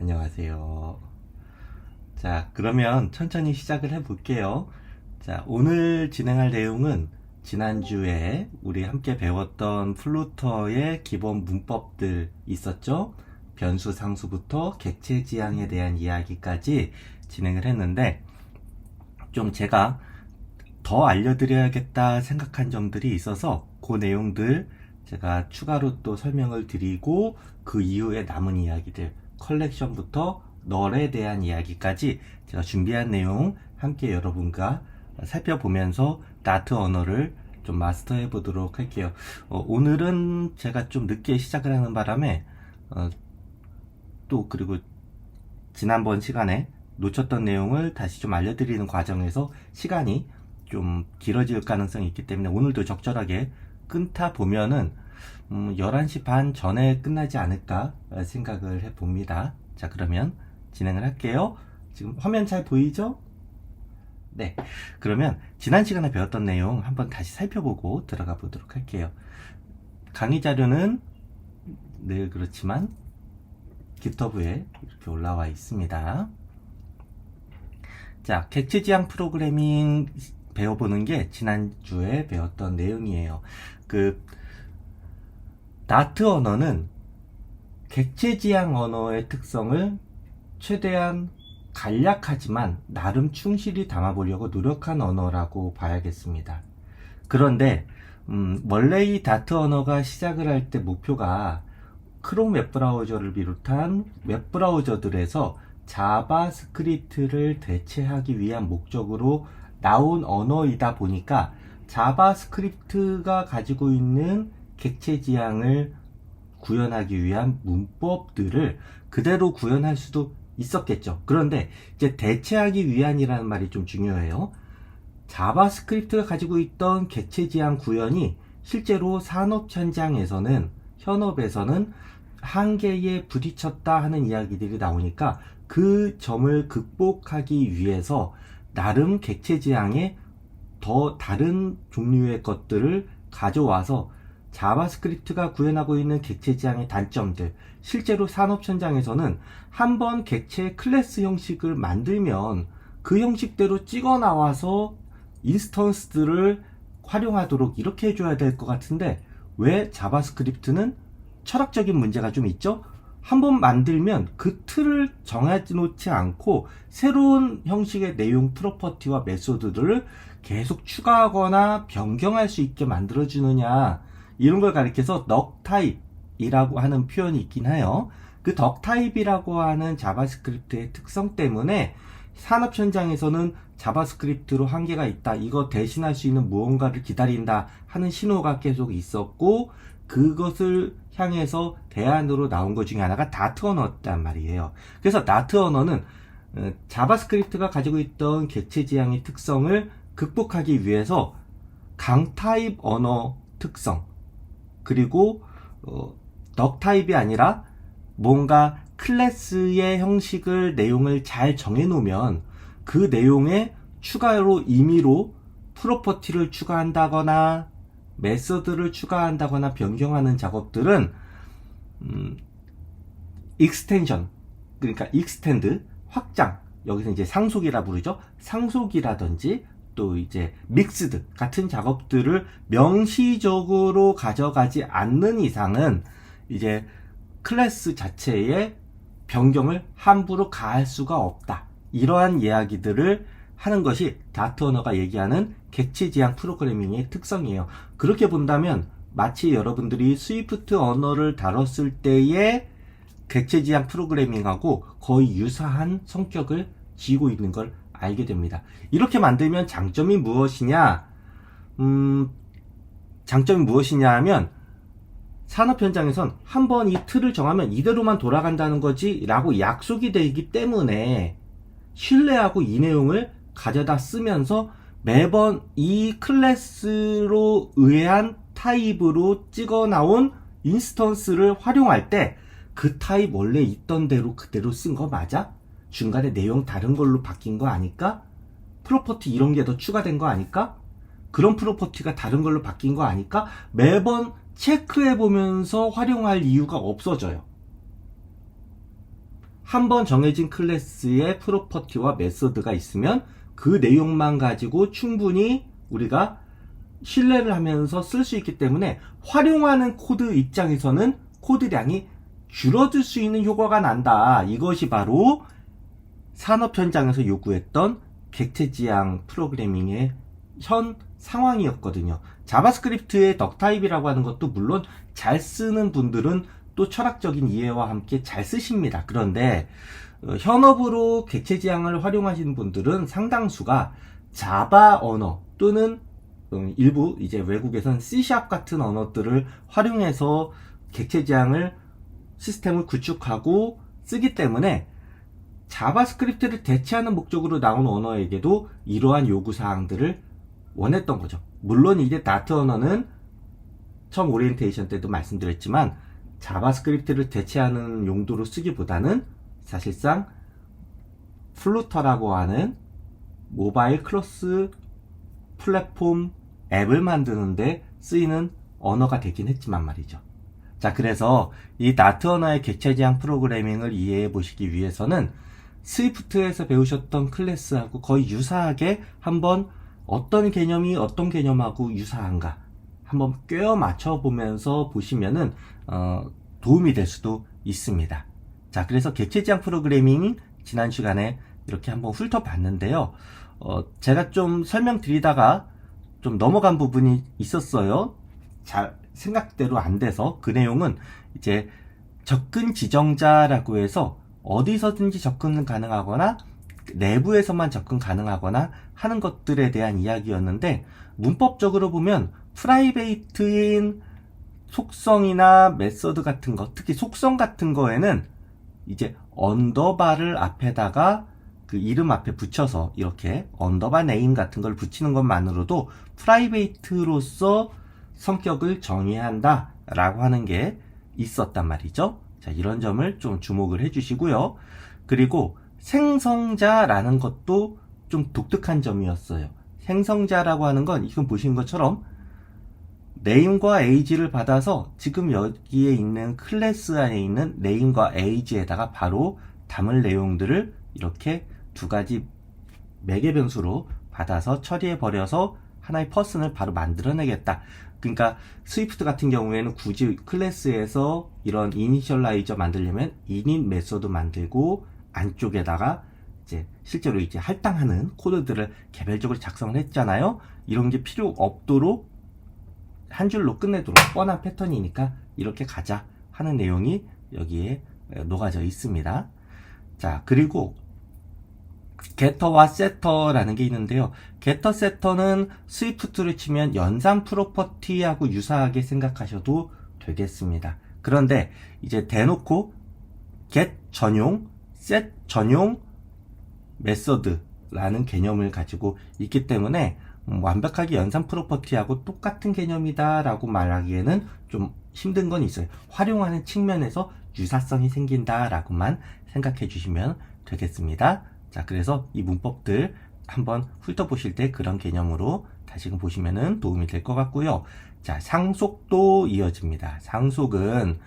안녕하세요. 자, 그러면 천천히 시작을 해볼게요. 자, 오늘 진행할 내용은 지난주에 우리 함께 배웠던 플루터의 기본 문법들 있었죠? 변수 상수부터 객체 지향에 대한 이야기까지 진행을 했는데, 좀 제가 더 알려드려야겠다 생각한 점들이 있어서 그 내용들 제가 추가로 또 설명을 드리고, 그 이후에 남은 이야기들 컬렉션부터 널에 대한 이야기까지 제가 준비한 내용 함께 여러분과 살펴보면서 다트 언어를 좀 마스터해 보도록 할게요. 오늘은 제가 좀 늦게 시작을 하는 바람에 또 그리고 지난번 시간에 놓쳤던 내용을 다시 좀 알려드리는 과정에서 시간이 좀 길어질 가능성이 있기 때문에 오늘도 적절하게 끊다 보면은 11시 반 전에 끝나지 않을까 생각을 해봅니다. 자, 그러면 진행을 할게요. 지금 화면 잘 보이죠? 네. 그러면 지난 시간에 배웠던 내용 한번 다시 살펴보고 들어가 보도록 할게요. 강의 자료는 늘 그렇지만 깃허브에 이렇게 올라와 있습니다. 자, 객체 지향 프로그래밍 배워보는 게 지난주에 배웠던 내용이에요. 다트 언어는 객체 지향 언어의 특성을 최대한 간략하지만 나름 충실히 담아보려고 노력한 언어라고 봐야겠습니다. 그런데 원래 이 다트 언어가 시작을 할 때 목표가 크롬 웹브라우저를 비롯한 웹브라우저들에서 자바스크립트를 대체하기 위한 목적으로 나온 언어이다 보니까 자바스크립트가 가지고 있는 객체 지향을 구현하기 위한 문법들을 그대로 구현할 수도 있었겠죠. 그런데 이제 대체하기 위한이라는 말이 좀 중요해요. 자바스크립트가 가지고 있던 객체 지향 구현이 실제로 산업 현업에서는 한계에 부딪혔다 하는 이야기들이 나오니까 그 점을 극복하기 위해서 나름 객체 지향에 더 다른 종류의 것들을 가져와서 자바스크립트가 구현하고 있는 객체 지향의 단점들, 실제로 산업 현장에서는 한번 객체 클래스 형식을 만들면 그 형식대로 찍어 나와서 인스턴스들을 활용하도록 이렇게 해줘야 될 것 같은데, 왜 자바스크립트는 철학적인 문제가 좀 있죠? 한번 만들면 그 틀을 정하지 놓지 않고 새로운 형식의 내용 프로퍼티와 메소드들을 계속 추가하거나 변경할 수 있게 만들어주느냐, 이런 걸 가리켜서 넉타입이라고 하는 표현이 있긴 해요. 그 덕타입이라고 하는 자바스크립트의 특성 때문에 산업 현장에서는 자바스크립트로 한계가 있다, 이거 대신할 수 있는 무언가를 기다린다 하는 신호가 계속 있었고, 그것을 향해서 대안으로 나온 것 중에 하나가 다트 언어였단 말이에요. 그래서 다트 언어는 자바스크립트가 가지고 있던 객체 지향의 특성을 극복하기 위해서 강타입 언어 특성, 그리고 덕타입이 아니라 뭔가 클래스의 형식을, 내용을 잘 정해놓으면 그 내용에 추가로 임의로 프로퍼티를 추가한다거나 메서드를 추가한다거나 변경하는 작업들은 익스텐션, 그러니까 익스텐드, 확장, 여기서 이제 상속이라 부르죠. 상속이라든지 또 이제 믹스드 같은 작업들을 명시적으로 가져가지 않는 이상은 이제 클래스 자체의 변경을 함부로 가할 수가 없다, 이러한 이야기들을 하는 것이 다트 언어가 얘기하는 객체 지향 프로그래밍의 특성이에요. 그렇게 본다면 마치 여러분들이 스위프트 언어를 다뤘을 때의 객체 지향 프로그래밍하고 거의 유사한 성격을 지니고 있는 걸 알게 됩니다. 이렇게 만들면 장점이 무엇이냐? 장점이 무엇이냐 하면, 산업 현장에선 한번 이 틀을 정하면 이대로만 돌아간다는 거지 라고 약속이 되기 때문에 신뢰하고 이 내용을 가져다 쓰면서 매번 이 클래스로 의한 타입으로 찍어 나온 인스턴스를 활용할 때 그 타입 원래 있던 대로 그대로 쓴 거 맞아? 중간에 내용 다른 걸로 바뀐 거 아닐까? 프로퍼티 이런 게 더 추가된 거 아닐까? 그런 프로퍼티가 다른 걸로 바뀐 거 아닐까? 매번 체크해 보면서 활용할 이유가 없어져요. 한번 정해진 클래스의 프로퍼티와 메소드가 있으면 그 내용만 가지고 충분히 우리가 신뢰를 하면서 쓸 수 있기 때문에 활용하는 코드 입장에서는 코드량이 줄어들 수 있는 효과가 난다. 이것이 바로 산업 현장에서 요구했던 객체지향 프로그래밍의 현 상황이었거든요. 자바스크립트의 덕타입이라고 하는 것도 물론 잘 쓰는 분들은 또 철학적인 이해와 함께 잘 쓰십니다. 그런데 현업으로 객체지향을 활용하시는 분들은 상당수가 자바 언어 또는 일부 이제 외국에선 C# 같은 언어들을 활용해서 객체지향을 시스템을 구축하고 쓰기 때문에 자바스크립트를 대체하는 목적으로 나온 언어에게도 이러한 요구사항들을 원했던 거죠. 물론 이제 다트 언어는 처음 오리엔테이션 때도 말씀드렸지만 자바스크립트를 대체하는 용도로 쓰기보다는 사실상 플루터라고 하는 모바일 크로스 플랫폼 앱을 만드는데 쓰이는 언어가 되긴 했지만 말이죠. 자, 그래서 이 다트 언어의 객체지향 프로그래밍을 이해해 보시기 위해서는 스위프트에서 배우셨던 클래스하고 거의 유사하게 한번 어떤 개념이 어떤 개념하고 유사한가 한번 꿰어 맞춰 보면서 보시면은 도움이 될 수도 있습니다. 자, 그래서 객체지향 프로그래밍 지난 시간에 이렇게 한번 훑어봤는데요. 제가 좀 설명드리다가 좀 넘어간 부분이 있었어요. 잘 생각대로 안 돼서. 그 내용은 이제 접근 지정자라고 해서 어디서든지 접근 가능하거나 내부에서만 접근 가능하거나 하는 것들에 대한 이야기였는데, 문법적으로 보면 프라이베이트인 속성이나 메서드 같은 거, 특히 속성 같은 거에는 이제 언더바를 앞에다가 그 이름 앞에 붙여서 이렇게 언더바 네임 같은 걸 붙이는 것만으로도 프라이베이트로서 성격을 정의한다 라고 하는 게 있었단 말이죠. 자, 이런 점을 좀 주목을 해 주시고요. 그리고 생성자라는 것도 좀 독특한 점이었어요. 생성자라고 하는 건 이건 보시는 것처럼 네임과 에이지를 받아서 지금 여기에 있는 클래스 안에 있는 네임과 에이지에다가 바로 담을 내용들을 이렇게 두 가지 매개 변수로 받아서 처리해 버려서 하나의 퍼슨을 바로 만들어내겠다. 그러니까 스위프트 같은 경우에는 굳이 클래스에서 이런 이니셜라이저 만들려면 init 메소드 만들고 안쪽에다가 이제 실제로 이제 할당하는 코드들을 개별적으로 작성을 했잖아요. 이런 게 필요 없도록 한 줄로 끝내도록 뻔한 패턴이니까 이렇게 가자 하는 내용이 여기에 녹아져 있습니다. 자, 그리고 게터와 세터라는 게 있는데요. 게터 세터는 스위프트를 치면 연산 프로퍼티하고 유사하게 생각하셔도 되겠습니다. 그런데 이제 대놓고 get 전용, set 전용 메서드라는 개념을 가지고 있기 때문에 완벽하게 연산 프로퍼티하고 똑같은 개념이다 라고 말하기에는 좀 힘든 건 있어요. 활용하는 측면에서 유사성이 생긴다 라고만 생각해 주시면 되겠습니다. 자, 그래서 이 문법들 한번 훑어보실 때 그런 개념으로 다시금 보시면은 도움이 될 것 같고요. 자, 상속도 이어집니다. 상속은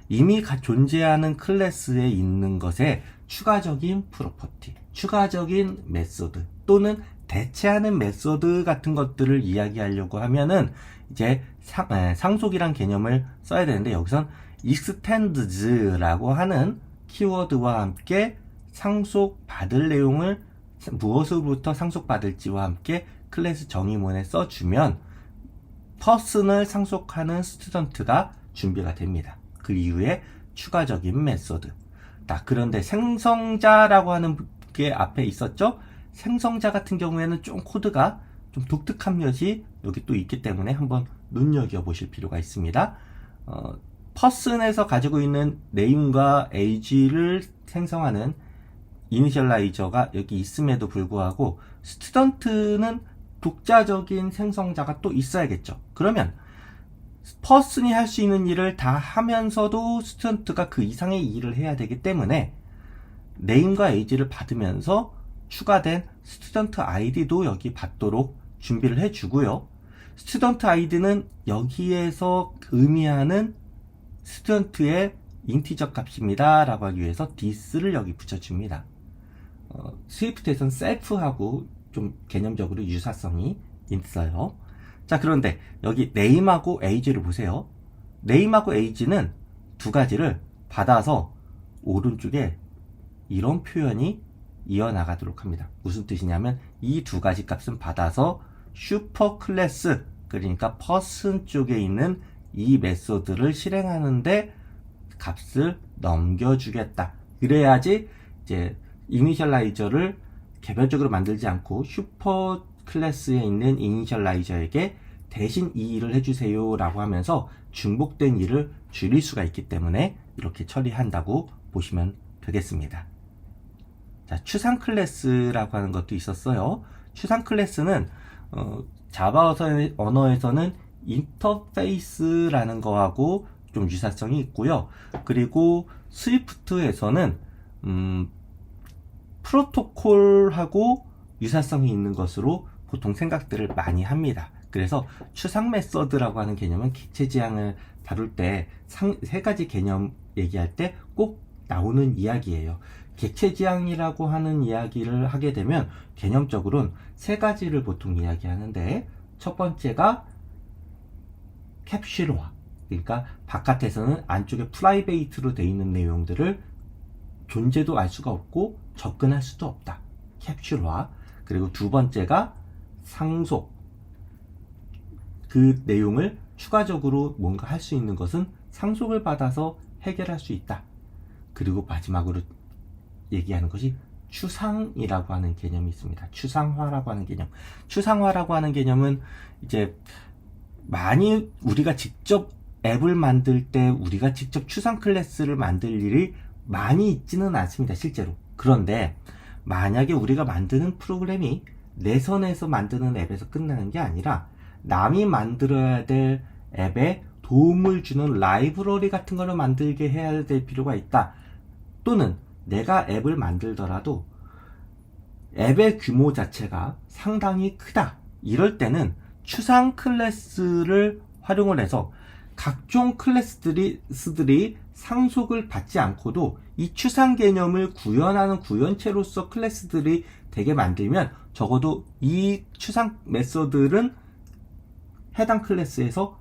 이미 존재하는 클래스에 있는 것에 추가적인 프로퍼티, 추가적인 메소드 또는 대체하는 메소드 같은 것들을 이야기하려고 하면은 이제 상속이란 개념을 써야 되는데, 여기선 extends라고 하는 키워드와 함께 상속받을 내용을 무엇으로부터 상속받을지와 함께 클래스 정의문에 써주면 person을 상속하는 스튜던트가 준비가 됩니다. 그 이후에 추가적인 메소드. 그런데 생성자라고 하는 게 앞에 있었죠? 생성자 같은 경우에는 좀 코드가 좀 독특한 것이 여기 또 있기 때문에 한번 눈여겨보실 필요가 있습니다. person에서 가지고 있는 name과 age를 생성하는 이니셜라이저가 여기 있음에도 불구하고 스튜던트는 독자적인 생성자가 또 있어야겠죠. 그러면 person이 할 수 있는 일을 다 하면서도 스튜던트가 그 이상의 일을 해야 되기 때문에 name과 age를 받으면서 추가된 스튜던트 아이디도 여기 받도록 준비를 해주고요. 스튜던트 아이디는 여기에서 의미하는 스튜던트의 인티저 값입니다 라고 하기 위해서 this를 여기 붙여줍니다. 스위프트에서는 셀프하고 좀 개념적으로 유사성이 있어요. 자, 그런데 여기 name하고 age를 보세요. name하고 age는 두 가지를 받아서 오른쪽에 이런 표현이 이어나가도록 합니다. 무슨 뜻이냐면 이 두 가지 값은 받아서 슈퍼 클래스, 그러니까 person 쪽에 있는 이 메소드를 실행하는데 값을 넘겨주겠다. 그래야지 이제 이니셜라이저를 개별적으로 만들지 않고 슈퍼 클래스에 있는 이니셜라이저에게 대신 이 일을 해주세요 라고 하면서 중복된 일을 줄일 수가 있기 때문에 이렇게 처리한다고 보시면 되겠습니다. 자, 추상 클래스라고 하는 것도 있었어요. 추상 클래스는 자바 언어에서는 인터페이스라는 거하고 좀 유사성이 있고요. 그리고 스위프트에서는 프로토콜하고 유사성이 있는 것으로 보통 생각들을 많이 합니다. 그래서 추상 메서드라고 하는 개념은 객체 지향을 다룰 때 세 가지 개념 얘기할 때 꼭 나오는 이야기예요. 객체 지향이라고 하는 이야기를 하게 되면 개념적으로는 세 가지를 보통 이야기하는데, 첫 번째가 캡슐화, 그러니까 바깥에서는 안쪽에 프라이베이트로 되어 있는 내용들을 존재도 알 수가 없고 접근할 수도 없다. 캡슐화. 그리고 두 번째가 상속, 그 내용을 추가적으로 뭔가 할 수 있는 것은 상속을 받아서 해결할 수 있다. 그리고 마지막으로 얘기하는 것이 추상이라고 하는 개념이 있습니다. 추상화라고 하는 개념. 추상화라고 하는 개념은 이제 많이 우리가 직접 앱을 만들 때 우리가 직접 추상 클래스를 만들 일이 많이 있지는 않습니다, 실제로. 그런데 만약에 우리가 만드는 프로그램이 내 선에서 만드는 앱에서 끝나는 게 아니라 남이 만들어야 될 앱에 도움을 주는 라이브러리 같은 거를 만들게 해야 될 필요가 있다. 또는 내가 앱을 만들더라도 앱의 규모 자체가 상당히 크다. 이럴 때는 추상 클래스를 활용을 해서 각종 클래스들이 상속을 받지 않고도 이 추상 개념을 구현하는 구현체로서 클래스들이 되게 만들면 적어도 이 추상 메서드는 해당 클래스에서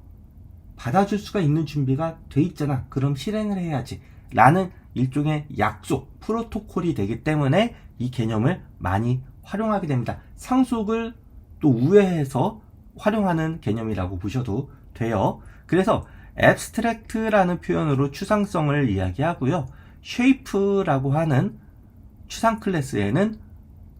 받아줄 수가 있는 준비가 돼 있잖아. 그럼 실행을 해야지. 라는 일종의 약속, 프로토콜이 되기 때문에 이 개념을 많이 활용하게 됩니다. 상속을 또 우회해서 활용하는 개념이라고 보셔도 돼요. 그래서 abstract라는 표현으로 추상성을 이야기하고요. shape라고 하는 추상 클래스에는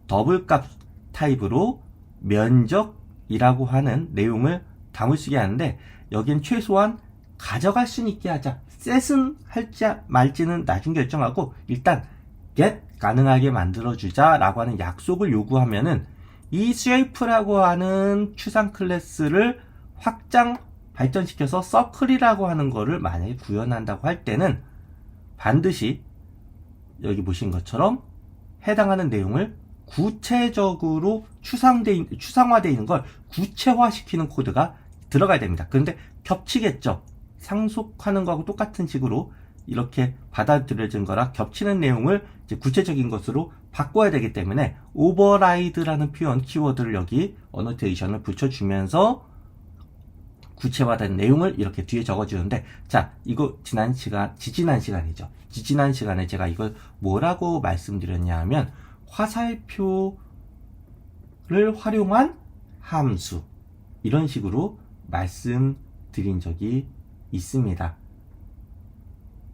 더블값 타입으로 면적이라고 하는 내용을 담을 수 있게 하는데, 여긴 최소한 가져갈 수는 있게 하자. set은 할지 말지는 나중 결정하고 일단 get 가능하게 만들어주자 라고 하는 약속을 요구하면은 이 shape라고 하는 추상 클래스를 확장 발전시켜서 circle이라고 하는 거를 만약에 구현한다고 할 때는 반드시 여기 보신 것처럼 해당하는 내용을 구체적으로 추상화되어 있는 걸 구체화시키는 코드가 들어가야 됩니다. 그런데 겹치겠죠. 상속하는 거하고 똑같은 식으로 이렇게 받아들여진 거라 겹치는 내용을 이제 구체적인 것으로 바꿔야 되기 때문에 override라는 표현 키워드를 여기 annotation을 붙여주면서 구체화된 내용을 이렇게 뒤에 적어주는데, 자, 이거 지지난 시간이죠. 지지난 시간에 제가 이걸 뭐라고 말씀드렸냐 하면 화살표를 활용한 함수, 이런 식으로 말씀드린 적이 있습니다.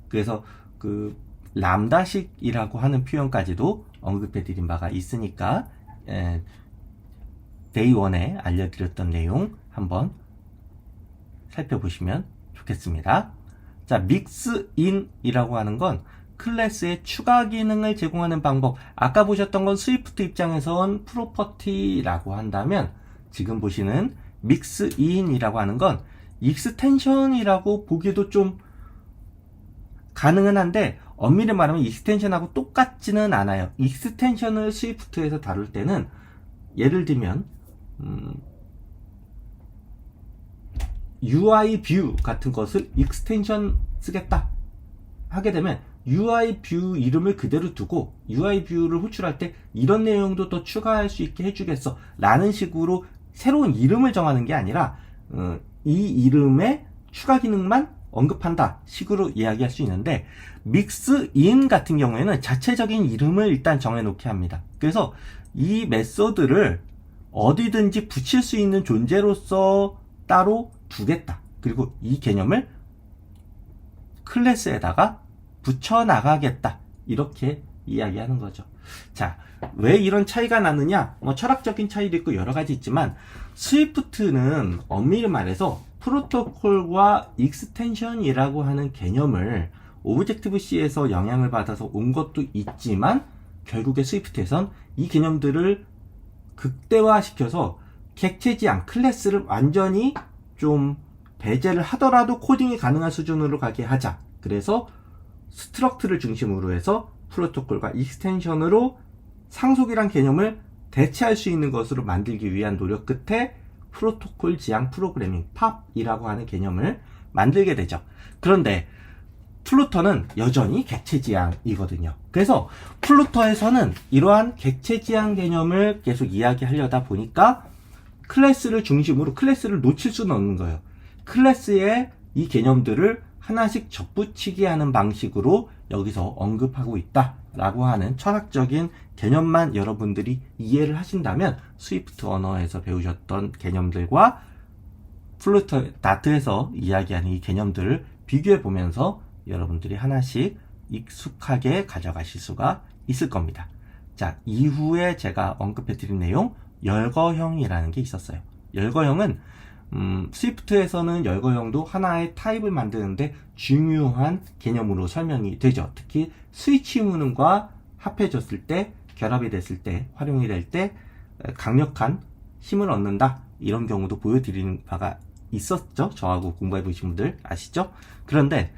그래서 그 람다식이라고 하는 표현까지도 언급해 드린 바가 있으니까 데이 1에 알려드렸던 내용 한번 살펴보시면 좋겠습니다. 자, 믹스인이라고 하는 건 클래스의 추가 기능을 제공하는 방법. 아까 보셨던 건 스위프트 입장에선 프로퍼티라고 한다면, 지금 보시는 믹스인이라고 하는 건 익스텐션이라고 보기도 좀 가능은 한데, 엄밀히 말하면 익스텐션하고 똑같지는 않아요. 익스텐션을 스위프트에서 다룰 때는 예를 들면 UI 뷰 같은 것을 익스텐션 쓰겠다 하게 되면 UI 뷰 이름을 그대로 두고 UI 뷰를 호출할 때 이런 내용도 더 추가할 수 있게 해주겠어 라는 식으로 새로운 이름을 정하는 게 아니라 이 이름의 추가 기능만 언급한다 식으로 이야기할 수 있는데, 믹스인 같은 경우에는 자체적인 이름을 일단 정해놓게 합니다. 그래서 이 메소드를 어디든지 붙일 수 있는 존재로서 따로 두겠다. 그리고 이 개념을 클래스에다가 붙여나가겠다. 이렇게 이야기하는 거죠. 자, 왜 이런 차이가 나느냐? 철학적인 차이도 있고 여러 가지 있지만, 스위프트는 엄밀히 말해서 프로토콜과 익스텐션이라고 하는 개념을 오브젝티브-C에서 영향을 받아서 온 것도 있지만, 결국에 스위프트에선 이 개념들을 극대화시켜서 객체지향, 클래스를 완전히 좀 배제를 하더라도 코딩이 가능한 수준으로 가게 하자. 그래서 스트럭트를 중심으로 해서 프로토콜과 익스텐션으로 상속이란 개념을 대체할 수 있는 것으로 만들기 위한 노력 끝에 프로토콜 지향 프로그래밍, 팝이라고 하는 개념을 만들게 되죠. 그런데 플루터는 여전히 객체지향이거든요. 그래서 플루터에서는 이러한 객체지향 개념을 계속 이야기하려다 보니까 클래스를 중심으로 클래스를 놓칠 수는 없는 거예요. 클래스에 이 개념들을 하나씩 접붙이게 하는 방식으로 여기서 언급하고 있다라고 하는 철학적인 개념만 여러분들이 이해를 하신다면 스위프트 언어에서 배우셨던 개념들과 플루터, 다트에서 이야기하는 이 개념들을 비교해 보면서 여러분들이 하나씩 익숙하게 가져가실 수가 있을 겁니다. 자, 이후에 제가 언급해 드린 내용, 열거형이라는 게 있었어요. 열거형은 스위프트에서는 열거형도 하나의 타입을 만드는데 중요한 개념으로 설명이 되죠. 특히 스위치 문과 합해졌을 때, 결합이 됐을 때, 활용이 될 때 강력한 힘을 얻는다. 이런 경우도 보여드리는 바가 있었죠. 저하고 공부해 보신 분들 아시죠? 그런데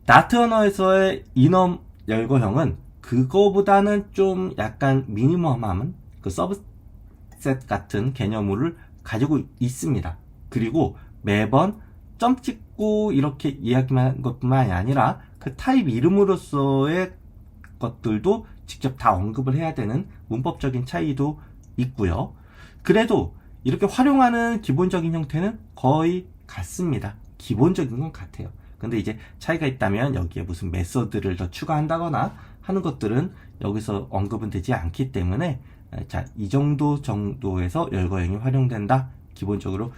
다트 언어에서의 이넘 열거형은 그거보다는 좀 약간 미니멈한 그 서브셋 같은 개념을 가지고 있습니다. 그리고 매번 점 찍고 이렇게 이야기한 것뿐만이 아니라 그 타입 이름으로서의 것들도 직접 다 언급을 해야 되는 문법적인 차이도 있고요. 그래도 이렇게 활용하는 기본적인 형태는 거의 같습니다. 기본적인 건 같아요. 근데 이제 차이가 있다면 여기에 무슨 메소드를 더 추가한다거나 하는 것들은 여기서 언급은 되지 않기 때문에, 자, 이 정도에서 열거형이 활용된다. 기본적으로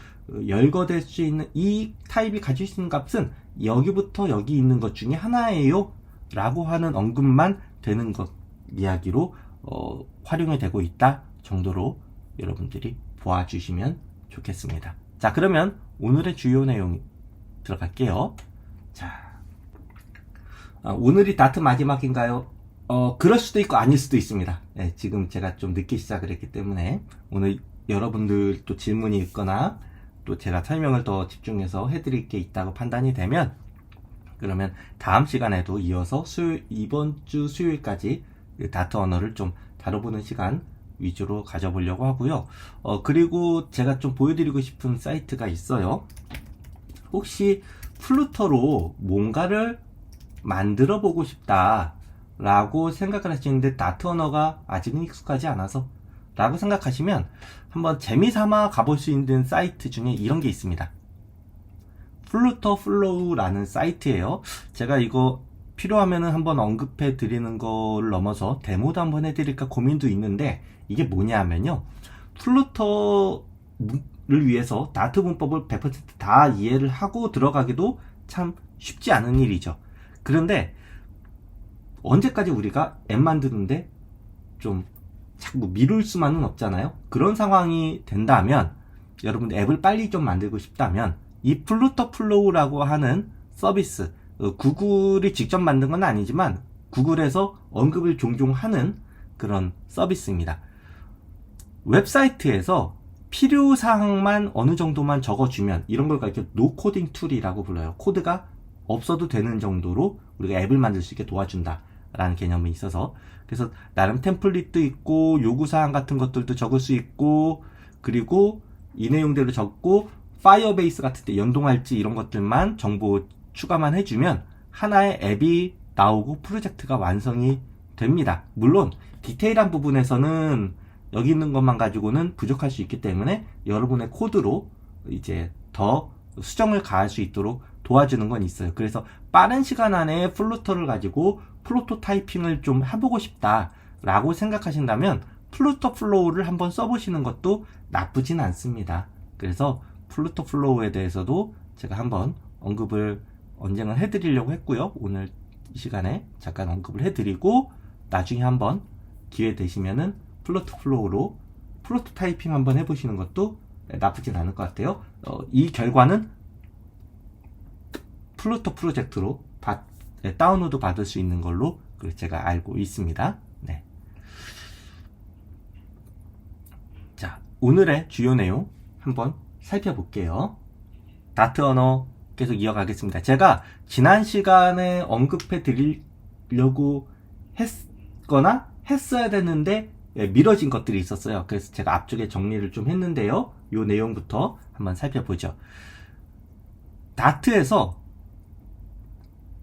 열거될 수 있는 이 타입이 가질 수 있는 값은 여기부터 여기 있는 것 중에 하나예요 라고 하는 언급만 되는 것 이야기로 활용이 되고 있다 정도로 여러분들이 보아주시면 좋겠습니다. 자, 그러면 오늘의 주요 내용 들어갈게요. 자, 오늘이 다트 마지막인가요? 그럴 수도 있고 아닐 수도 있습니다. 네, 지금 제가 좀 늦게 시작을 했기 때문에 오늘 여러분들 또 질문이 있거나 또 제가 설명을 더 집중해서 해드릴 게 있다고 판단이 되면, 그러면 다음 시간에도 이어서 이번 주 수요일까지 다트 언어를 좀 다뤄보는 시간 위주로 가져보려고 하고요. 그리고 제가 좀 보여드리고 싶은 사이트가 있어요. 혹시 플루터로 뭔가를 만들어 보고 싶다 라고 생각을 하시는데 다트 언어가 아직은 익숙하지 않아서 라고 생각하시면 한번 재미삼아 가볼 수 있는 사이트 중에 이런 게 있습니다. 플루터 플로우라는 사이트예요. 제가 이거 필요하면은 한번 언급해 드리는 걸 넘어서 데모도 한번 해드릴까 고민도 있는데, 이게 뭐냐면요, 플루터를 위해서 다트 문법을 100%다 이해를 하고 들어가기도 참 쉽지 않은 일이죠. 그런데 언제까지 우리가 앱 만드는데 좀 자꾸 미룰 수만은 없잖아요. 그런 상황이 된다면, 여러분 앱을 빨리 좀 만들고 싶다면 이 플루터 플로우라고 하는 서비스, 구글이 직접 만든 건 아니지만 구글에서 언급을 종종 하는 그런 서비스입니다. 웹사이트에서 필요사항만 어느 정도만 적어주면, 이런 걸 가리켜 노코딩 툴이라고 불러요. 코드가 없어도 되는 정도로 우리가 앱을 만들 수 있게 도와준다 라는 개념이 있어서, 그래서 나름 템플릿도 있고 요구사항 같은 것들도 적을 수 있고, 그리고 이 내용대로 적고 파이어베이스 같은 데 연동할지 이런 것들만 정보 추가만 해주면 하나의 앱이 나오고 프로젝트가 완성이 됩니다. 물론 디테일한 부분에서는 여기 있는 것만 가지고는 부족할 수 있기 때문에 여러분의 코드로 이제 더 수정을 가할 수 있도록 도와주는 건 있어요. 그래서 빠른 시간 안에 플루터를 가지고 프로토타이핑을 좀 해보고 싶다 라고 생각하신다면 플루터 플로우를 한번 써보시는 것도 나쁘진 않습니다. 그래서 플루터 플로우에 대해서도 제가 한번 언급을 언젠가 해드리려고 했고요. 오늘 이 시간에 잠깐 언급을 해드리고 나중에 한번 기회 되시면은 플루터 플로우로 프로토타이핑 한번 해보시는 것도 나쁘진 않을 것 같아요. 이 결과는 플루터 프로젝트로 다운로드 받을 수 있는 걸로 제가 알고 있습니다. 네. 자, 오늘의 주요 내용 한번 살펴볼게요. 다트 언어 계속 이어가겠습니다. 제가 지난 시간에 언급해 드리려고 했거나 했어야 되는데 미뤄진 것들이 있었어요. 그래서 제가 앞쪽에 정리를 좀 했는데요. 이 내용부터 한번 살펴보죠. 다트에서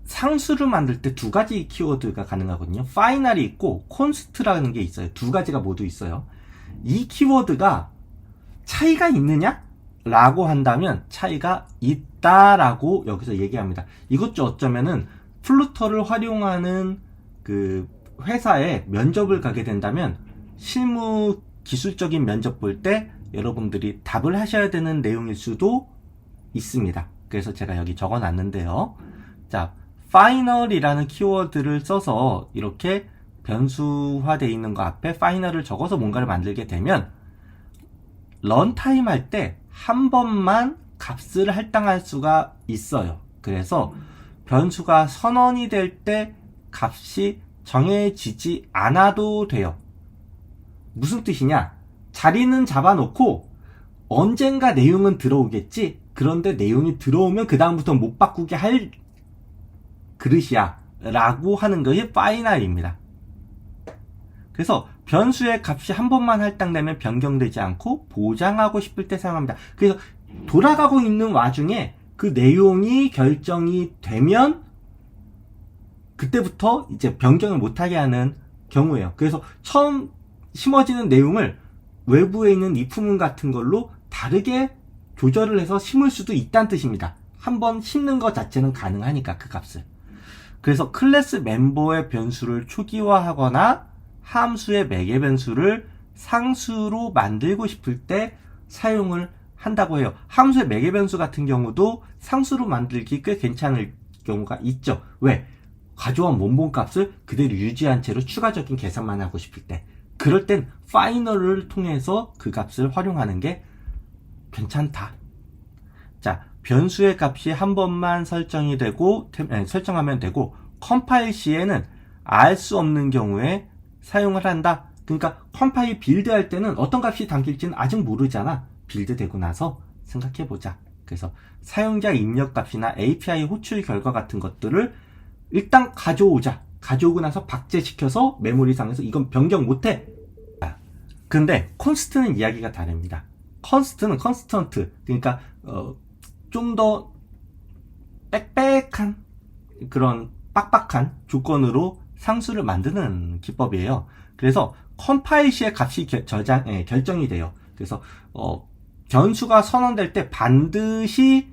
상수를 만들 때 두 가지 키워드가 가능하거든요. 파이널이 있고 콘스트라는 게 있어요. 두 가지가 모두 있어요. 이 키워드가 차이가 있느냐? 라고 한다면 차이가 있다라고 여기서 얘기합니다. 이것도 어쩌면은 플루터를 활용하는 그 회사에 면접을 가게 된다면 실무 기술적인 면접 볼 때 여러분들이 답을 하셔야 되는 내용일 수도 있습니다. 그래서 제가 여기 적어 놨는데요. 자, 파이널이라는 키워드를 써서 이렇게 변수화되어 있는 거 앞에 파이널을 적어서 뭔가를 만들게 되면 런타임 할 때 한 번만 값을 할당할 수가 있어요. 그래서 변수가 선언이 될 때 값이 정해지지 않아도 돼요. 무슨 뜻이냐? 자리는 잡아놓고 언젠가 내용은 들어오겠지? 그런데 내용이 들어오면 그 다음부터 못 바꾸게 할 그릇이야 라고 하는 것이 파이널입니다. 그래서 변수의 값이 한 번만 할당되면 변경되지 않고 보장하고 싶을 때 사용합니다. 그래서 돌아가고 있는 와중에 그 내용이 결정이 되면 그때부터 이제 변경을 못하게 하는 경우예요. 그래서 처음 심어지는 내용을 외부에 있는 if문 같은 걸로 다르게 조절을 해서 심을 수도 있다는 뜻입니다. 한번 심는 것 자체는 가능하니까 그 값을. 그래서 클래스 멤버의 변수를 초기화하거나 함수의 매개 변수를 상수로 만들고 싶을 때 사용을 한다고 해요. 함수의 매개 변수 같은 경우도 상수로 만들기 꽤 괜찮을 경우가 있죠. 왜? 가져온 원본 값을 그대로 유지한 채로 추가적인 계산만 하고 싶을 때, 그럴 땐 파이널을 통해서 그 값을 활용하는 게 괜찮다. 자, 변수의 값이 한 번만 설정하면 되고 컴파일 시에는 알 수 없는 경우에 사용을 한다. 그러니까 컴파일 빌드할 때는 어떤 값이 담길지는 아직 모르잖아. 빌드되고 나서 생각해보자. 그래서 사용자 입력 값이나 API 호출 결과 같은 것들을 일단 가져오자. 가져오고 나서 박제시켜서 메모리상에서 이건 변경 못해. 근데 콘스트는 이야기가 다릅니다. 콘스트는 컨스턴트, 그러니까 좀 더 빽빽한 그런 빡빡한 조건으로 상수를 만드는 기법이에요. 그래서 컴파일 시에 값이 결정이 돼요. 그래서 변수가 선언될 때 반드시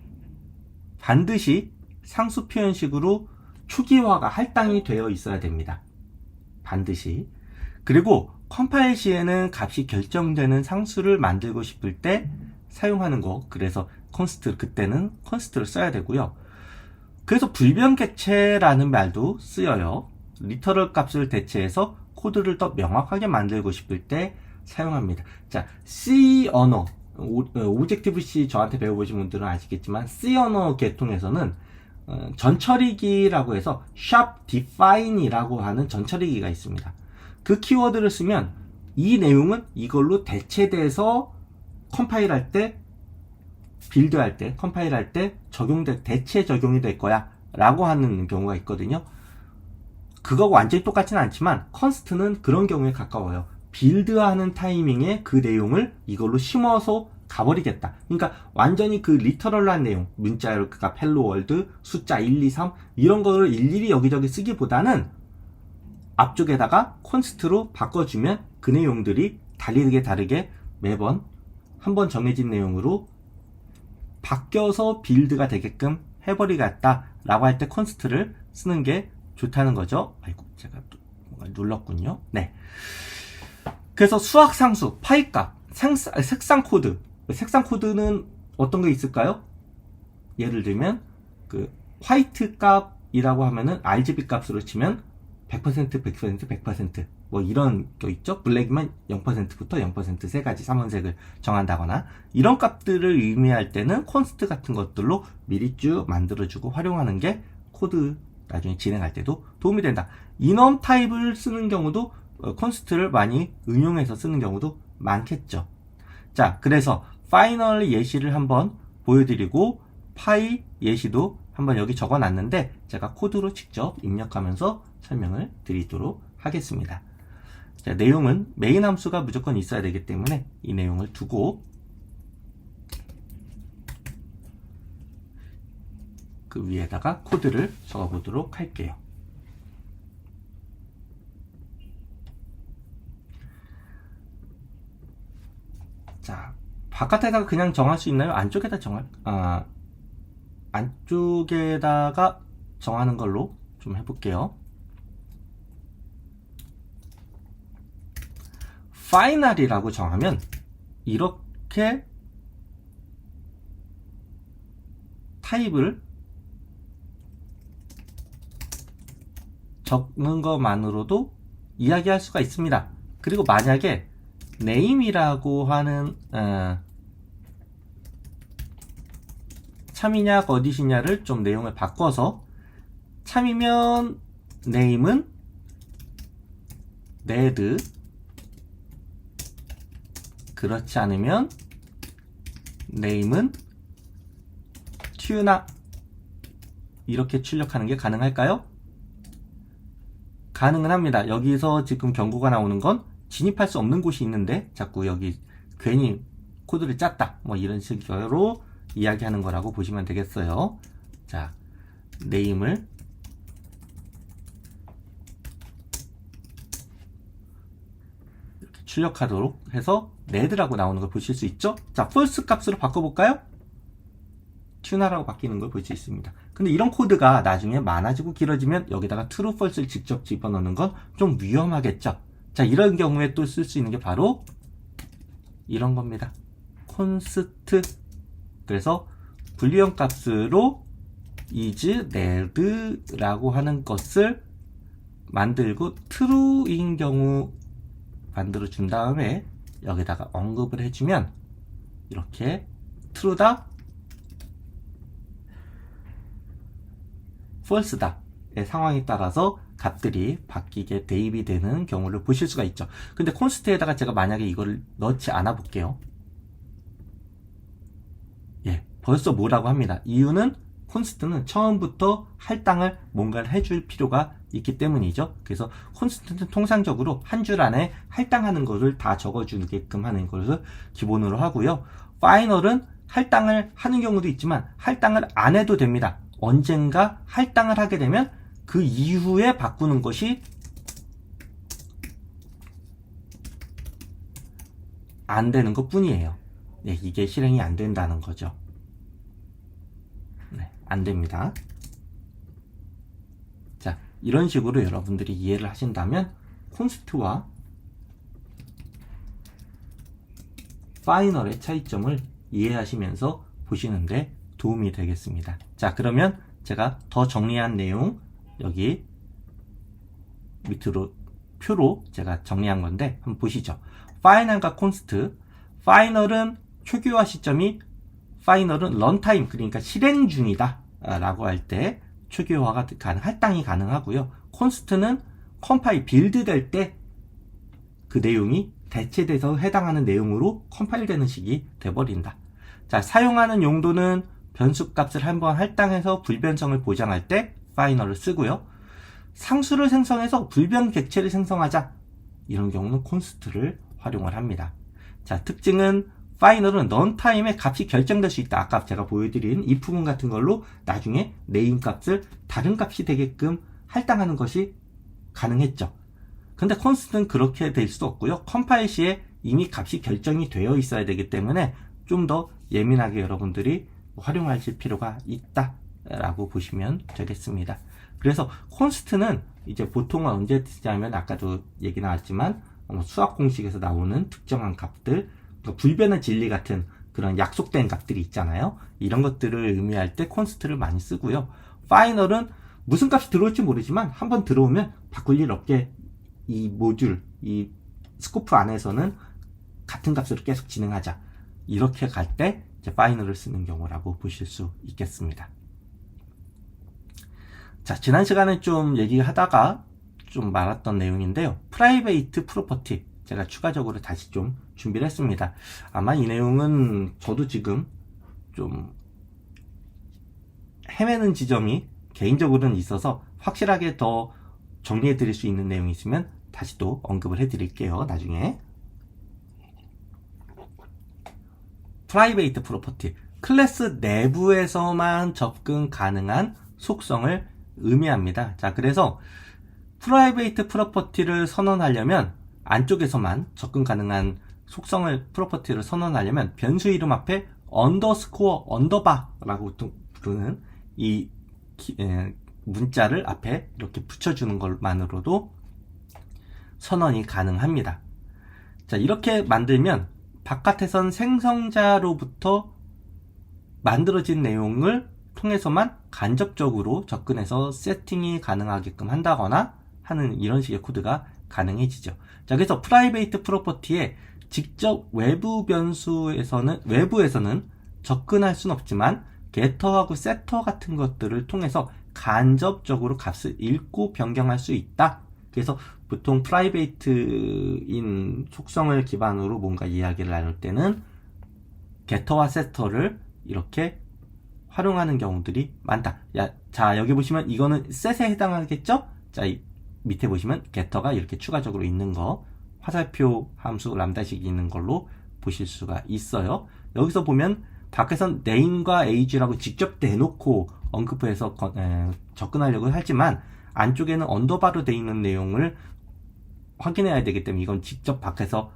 상수 표현식으로 초기화가 할당이 되어 있어야 됩니다. 반드시. 그리고 컴파일 시에는 값이 결정되는 상수를 만들고 싶을 때 사용하는 거. 그래서 그때는 컨스트를 써야 되고요. 그래서 불변객체라는 말도 쓰여요. 리터럴 값을 대체해서 코드를 더 명확하게 만들고 싶을 때 사용합니다. 자, C 언어, 오브젝티브 C 저한테 배워보신 분들은 아시겠지만 C 언어 계통에서는 전처리기라고 해서 sharp define이라고 하는 전처리기가 있습니다. 그 키워드를 쓰면 이 내용은 이걸로 대체돼서 컴파일할 때, 빌드할 때, 컴파일할 때 대체 적용이 될 거야 라고 하는 경우가 있거든요. 그거 완전히 똑같지는 않지만 컨스트는 그런 경우에 가까워요. 빌드하는 타이밍에 그 내용을 이걸로 심어서 가버리겠다. 그러니까 완전히 그 리터럴한 내용, 문자열, 그러니까 헬로월드, 숫자 1, 2, 3 이런 거를 일일이 여기저기 쓰기보다는 앞쪽에다가 콘스트로 바꿔주면 그 내용들이 다르게 매번 한번 정해진 내용으로 바뀌어서 빌드가 되게끔 해버리겠다 라고 할 때 콘스트를 쓰는 게 좋다는 거죠. 아이고, 제가 또 뭔가 눌렀군요. 네. 그래서 수학 상수, 파이값, 색상 코드. 색상 코드는 어떤 게 있을까요? 예를 들면 그 화이트 값이라고 하면은 RGB 값으로 치면 100%, 100%, 뭐 이런 거 있죠? 블랙이면 0%부터 0% 세 가지 삼원색을 정한다거나 이런 값들을 의미할 때는 콘스트 같은 것들로 미리 쭉 만들어주고 활용하는 게 코드 나중에 진행할 때도 도움이 된다. 이넘 타입을 쓰는 경우도 콘스트를 많이 응용해서 쓰는 경우도 많겠죠. 자, 그래서 파이널 예시를 한번 보여드리고 파이 예시도 한번 여기 적어놨는데 제가 코드로 직접 입력하면서 설명을 드리도록 하겠습니다. 자, 내용은 메인 함수가 무조건 있어야 되기 때문에 이 내용을 두고 그 위에다가 코드를 적어보도록 할게요. 자, 바깥에다가 그냥 정할 수 있나요? 안쪽에다 안쪽에다가 정하는 걸로 좀 해볼게요. 파이널이라고 정하면 이렇게 타입을 적는 것만으로도 이야기할 수가 있습니다. 그리고 만약에 name이라고 하는 참이냐 거짓이냐를 좀 내용을 바꿔서 참이면 name은 red, 그렇지 않으면 name은 tuna 이렇게 출력하는 게 가능할까요? 가능은 합니다. 여기서 지금 경고가 나오는 건 진입할 수 없는 곳이 있는데 자꾸 여기 괜히 코드를 짰다 뭐 이런 식으로 이야기하는 거라고 보시면 되겠어요. 자, name을 이렇게 출력하도록 해서 red라고 나오는 걸 보실 수 있죠. 자, false 값으로 바꿔볼까요? tuna라고 바뀌는 걸 볼 수 있습니다. 근데 이런 코드가 나중에 많아지고 길어지면 여기다가 true, false를 직접 집어넣는 건 좀 위험하겠죠. 자, 이런 경우에 또 쓸 수 있는 게 바로 이런 겁니다. const. 그래서 불리형 값으로 is red라고 하는 것을 만들고 true인 경우 만들어 준 다음에 여기다가 언급을 해주면 이렇게 true다, false다 의 상황에 따라서 값들이 바뀌게 대입이 되는 경우를 보실 수가 있죠. 근데 콘스트에다가 제가 만약에 이걸 넣지 않아 볼게요. 예, 벌써 뭐라고 합니다. 이유는 콘스트는 처음부터 할당을 뭔가를 해줄 필요가 있기 때문이죠. 그래서 콘스트는 통상적으로 한 줄 안에 할당하는 것을 다 적어주게끔 하는 것을 기본으로 하고요. 파이널은 할당을 하는 경우도 있지만 할당을 안 해도 됩니다. 언젠가 할당을 하게 되면 그 이후에 바꾸는 것이 안 되는 것 뿐이에요. 네, 이게 실행이 안 된다는 거죠. 네, 안 됩니다. 자, 이런 식으로 여러분들이 이해를 하신다면 콘스트와 파이널의 차이점을 이해하시면서 보시는데 도움이 되겠습니다. 자, 그러면 제가 더 정리한 내용 여기 밑으로 표로 제가 정리한 건데 한번 보시죠. 파이널과 콘스트. 파이널은 초기화 시점이 파이널은 런타임, 그러니까 실행 중이다 라고 할 때 초기화가 할당이 가능하고요. 콘스트는 컴파일 빌드 될 때 그 내용이 대체돼서 해당하는 내용으로 컴파일 되는 식이 돼버린다. 자, 사용하는 용도는 변수 값을 한번 할당해서 불변성을 보장할 때 파이널을 쓰고요. 상수를 생성해서 불변 객체를 생성하자, 이런 경우는 콘스트를 활용을 합니다. 자, 특징은 파이널은 런타임에 값이 결정될 수 있다. 아까 제가 보여드린 이 부분 같은 걸로 나중에 네임 값을 다른 값이 되게끔 할당하는 것이 가능했죠. 근데 콘스트는 그렇게 될 수 없고요. 컴파일 시에 이미 값이 결정이 되어 있어야 되기 때문에 좀 더 예민하게 여러분들이 활용하실 필요가 있다라고 보시면 되겠습니다. 그래서 콘스트는 이제 보통은 언제 쓰냐면 아까도 얘기 나왔지만 수학 공식에서 나오는 특정한 값들, 불변의 진리 같은 그런 약속된 값들이 있잖아요. 이런 것들을 의미할 때 콘스트를 많이 쓰고요. 파이널은 무슨 값이 들어올지 모르지만 한번 들어오면 바꿀 일 없게 이 모듈, 이 스코프 안에서는 같은 값으로 계속 진행하자. 이렇게 갈 때 이제 파이널을 쓰는 경우라고 보실 수 있겠습니다. 자, 지난 시간에 좀 얘기하다가 좀 말았던 내용인데요. 프라이베이트 프로퍼티 제가 추가적으로 다시 좀 준비를 했습니다. 아마 이 내용은 저도 지금 좀 헤매는 지점이 개인적으로는 있어서 확실하게 더 정리해 드릴 수 있는 내용이 있으면 다시 또 언급을 해 드릴게요. 나중에. 프라이베이트 프로퍼티, 클래스 내부에서만 접근 가능한 속성을 의미합니다. 자, 그래서 프라이베이트 프로퍼티를 선언하려면 안쪽에서만 접근 가능한 속성을 프로퍼티를 선언하려면 변수 이름 앞에 언더스코어 언더바라고 부르는 이 문자를 앞에 이렇게 붙여주는 것만으로도 선언이 가능합니다. 자, 이렇게 만들면 바깥에선 생성자로부터 만들어진 내용을 통해서만 간접적으로 접근해서 세팅이 가능하게끔 한다거나 하는 이런 식의 코드가 가능해지죠. 자, 그래서 프라이베이트 프로퍼티에 직접 외부에서는 접근할 수는 없지만 게터하고 세터 같은 것들을 통해서 간접적으로 값을 읽고 변경할 수 있다. 그래서 보통 프라이베이트인 속성을 기반으로 뭔가 이야기를 나눌 때는 게터와 세터를 이렇게 활용하는 경우들이 많다. 자, 여기 보시면 이거는 셋에 해당하겠죠? 자, 밑에 보시면 게터가 이렇게 추가적으로 있는 거, 화살표 함수 람다식이 있는 걸로 보실 수가 있어요. 여기서 보면 밖에선 name과 age라고 직접 대놓고 언급해서 접근하려고 하지만 안쪽에는 언더바로 되어 있는 내용을 확인해야 되기 때문에 이건 직접 밖에서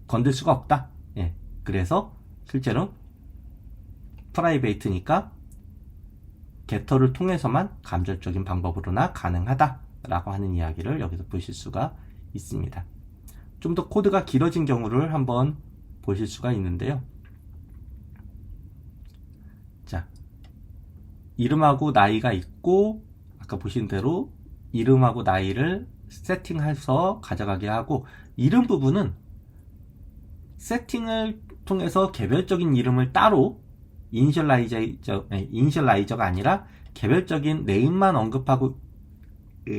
건들 수가 없다. 예, 그래서 실제로 프라이베이트니까 게터를 통해서만 간접적인 방법으로나 가능하다라고 하는 이야기를 여기서 보실 수가 있습니다. 좀 더 코드가 길어진 경우를 한번 보실 수가 있는데요. 자, 이름하고 나이가 있고 아까 보신 대로 이름하고 나이를 세팅해서 가져가게 하고, 이름 부분은 세팅을 통해서 개별적인 이름을 따로 이니셜라이저가 아니라 개별적인 네임만 언급하고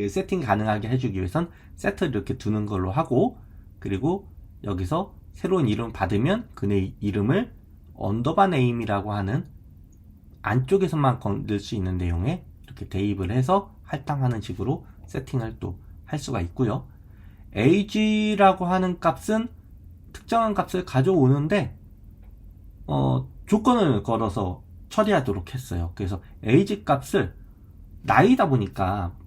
세팅 가능하게 해주기 위해선 세트를 이렇게 두는 걸로 하고, 그리고 여기서 새로운 이름 받으면 그 이름을 언더바 네임이라고 하는 안쪽에서만 건들 수 있는 내용에 이렇게 대입을 해서 할당하는 식으로 세팅을 또 할 수가 있고요. age라고 하는 값은 특정한 값을 가져오는데 조건을 걸어서 처리하도록 했어요. 그래서 age 값을 나이다 보니까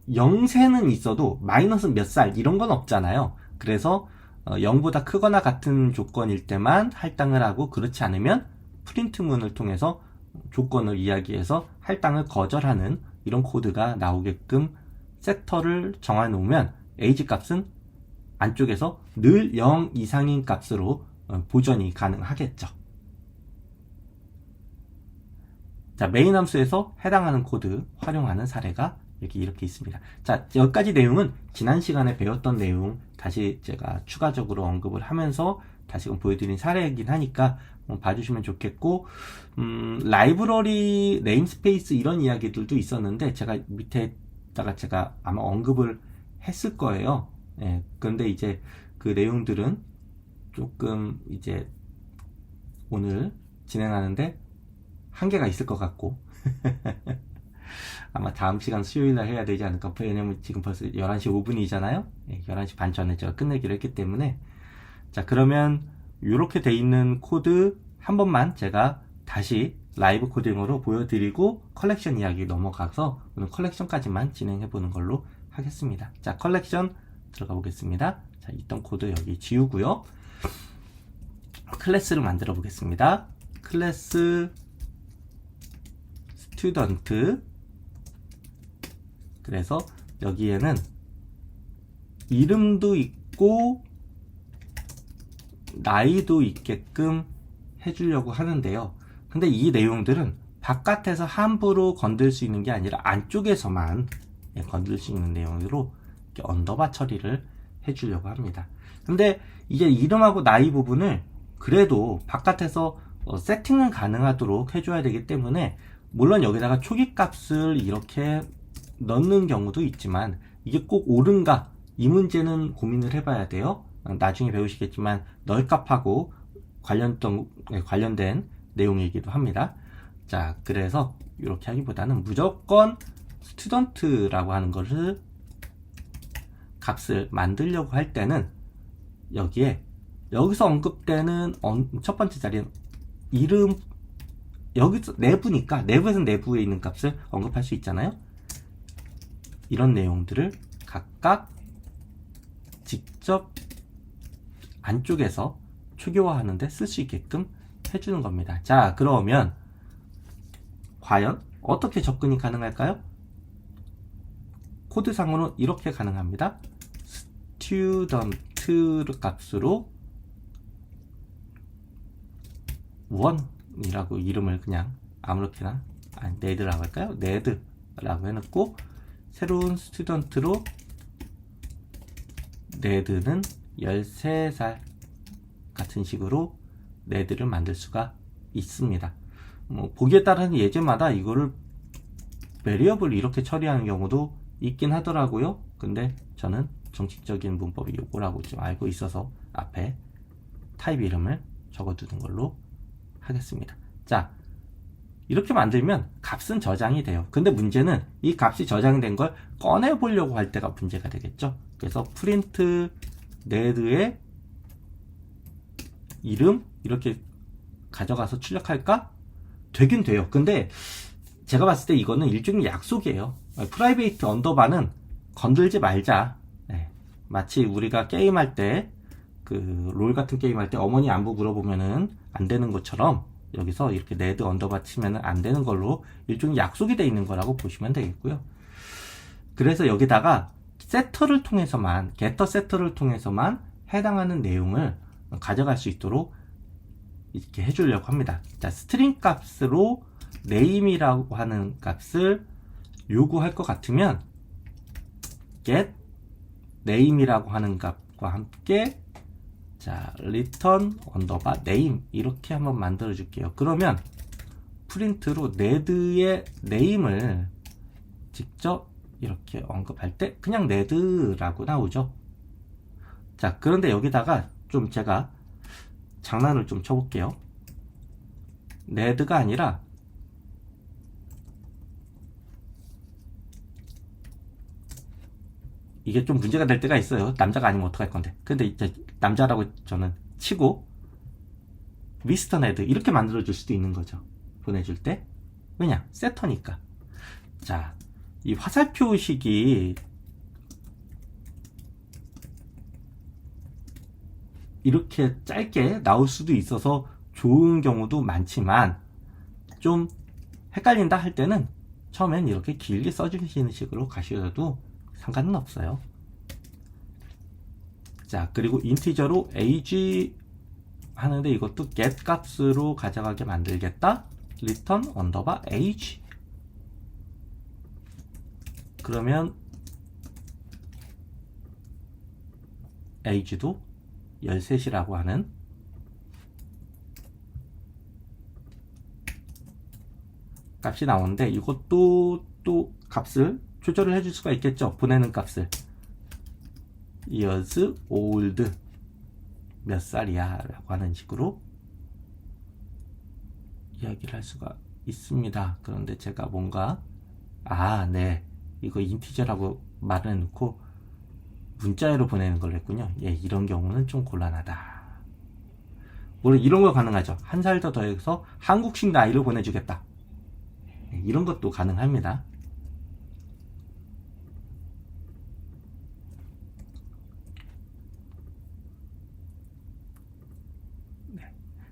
0세는 있어도 마이너스 몇 살 이런 건 없잖아요. 그래서 0보다 크거나 같은 조건일 때만 할당을 하고, 그렇지 않으면 프린트문을 통해서 조건을 이야기해서 할당을 거절하는 이런 코드가 나오게끔 세터를 정해 놓으면 age 값은 안쪽에서 늘 0 이상인 값으로 보존이 가능하겠죠. 자, 메인 함수에서 해당하는 코드 활용하는 사례가 이렇게 있습니다. 자, 여기까지 내용은 지난 시간에 배웠던 내용 다시 제가 추가적으로 언급을 하면서 다시금 보여드린 사례이긴 하니까 봐주시면 좋겠고, 라이브러리 네임스페이스 이런 이야기들도 있었는데 제가 밑에다가 제가 아마 언급을 했을 거예요. 예, 그런데 이제 그 내용들은 조금 이제 오늘 진행하는데 한계가 있을 것 같고 아마 다음 시간 수요일날 해야 되지 않을까. 왜냐면 지금 벌써 11시 5분이잖아요. 예, 11시 반 전에 제가 끝내기로 했기 때문에. 자, 그러면 이렇게 돼 있는 코드 한 번만 제가 다시 라이브 코딩으로 보여드리고 컬렉션 이야기 넘어가서 오늘 컬렉션까지만 진행해 보는 걸로 하겠습니다. 자, 컬렉션 들어가 보겠습니다. 자, 있던 코드 여기 지우고요. 클래스를 만들어 보겠습니다. 클래스 스튜던트. 그래서 여기에는 이름도 있고 나이도 있게끔 해주려고 하는데요. 근데 이 내용들은 바깥에서 함부로 건들 수 있는 게 아니라 안쪽에서만 건들 수 있는 내용으로 이렇게 언더바 처리를 해주려고 합니다. 근데 이제 이름하고 나이 부분을 그래도 바깥에서 세팅은 가능하도록 해줘야 되기 때문에 물론 여기다가 초기 값을 이렇게 넣는 경우도 있지만 이게 꼭 옳은가 이 문제는 고민을 해봐야 돼요. 나중에 배우시겠지만 널값하고 관련된 내용이기도 합니다. 자, 그래서 이렇게 하기보다는 무조건 스튜던트라고 하는 것을 값을 만들려고 할 때는 여기서 언급되는 첫 번째 자리는 이름, 여기서 내부니까 내부에서는 내부에 있는 값을 언급할 수 있잖아요. 이런 내용들을 각각 직접 안쪽에서 초기화하는데 쓸 수 있게끔 해주는 겁니다. 자, 그러면 과연 어떻게 접근이 가능할까요? 코드상으로 이렇게 가능합니다. 스튜던트 값으로 1이라고 이름을 그냥 아무렇게나 네드라고 할까요? 네드라고 해놓고 새로운 스튜던트로 네드는 13살 같은 식으로 네드를 만들 수가 있습니다. 보기에 따라서 예제마다 이거를 베리어블 이렇게 처리하는 경우도 있긴 하더라고요. 근데 저는 정식적인 문법이 요거라고 좀 알고 있어서 앞에 타입 이름을 적어두는 걸로 하겠습니다. 자, 이렇게 만들면 값은 저장이 돼요. 근데 문제는 이 값이 저장된 걸 꺼내보려고 할 때가 문제가 되겠죠. 그래서 프린트 네드의 이름 이렇게 가져가서 출력할까? 되긴 돼요. 근데 제가 봤을 때 이거는 일종의 약속이에요. 프라이베이트 언더바는 건들지 말자. 네. 마치 우리가 게임할 때 롤 같은 게임할 때 어머니 안부 물어보면은 안 되는 것처럼 여기서 이렇게 네드 언더바 치면은 안 되는 걸로 일종의 약속이 돼 있는 거라고 보시면 되겠고요. 그래서 여기다가 세터를 통해서만, 게터 세터를 통해서만 해당하는 내용을 가져갈 수 있도록 이렇게 해주려고 합니다. 자, 스트링 값으로 name이라고 하는 값을 요구할 것 같으면 get name이라고 하는 값과 함께 자, return 언더바 name 이렇게 한번 만들어 줄게요. 그러면 프린트로 네드의 name을 직접 이렇게 언급할 때 그냥 네드라고 나오죠. 자, 그런데 여기다가 좀 제가 장난을 좀 쳐볼게요. 네드가 아니라 이게 좀 문제가 될 때가 있어요. 남자가 아니면 어떡할 건데. 근데 이제 남자라고 저는 치고 미스터 네드 이렇게 만들어줄 수도 있는 거죠. 보내줄 때. 왜냐? 세터니까. 자, 이 화살표식이 이렇게 짧게 나올 수도 있어서 좋은 경우도 많지만 좀 헷갈린다 할 때는 처음엔 이렇게 길게 써주시는 식으로 가셔도 상관은 없어요. 자, 그리고 인티저로 age 하는데 이것도 get 값으로 가져가게 만들겠다. return 언더바 age. 그러면 age도 13이라고 하는 값이 나오는데 이것도 또 값을 조절을 해줄 수가 있겠죠. 보내는 값을 years old 몇 살이야 라고 하는 식으로 이야기를 할 수가 있습니다. 그런데 제가 뭔가 네, 이거 인티저라고 말을 해놓고 문자로 보내는 걸 했군요. 예, 이런 경우는 좀 곤란하다. 물론 이런 거 가능하죠. 한 살 더 더해서 한국식 나이로 보내주겠다. 이런 것도 가능합니다.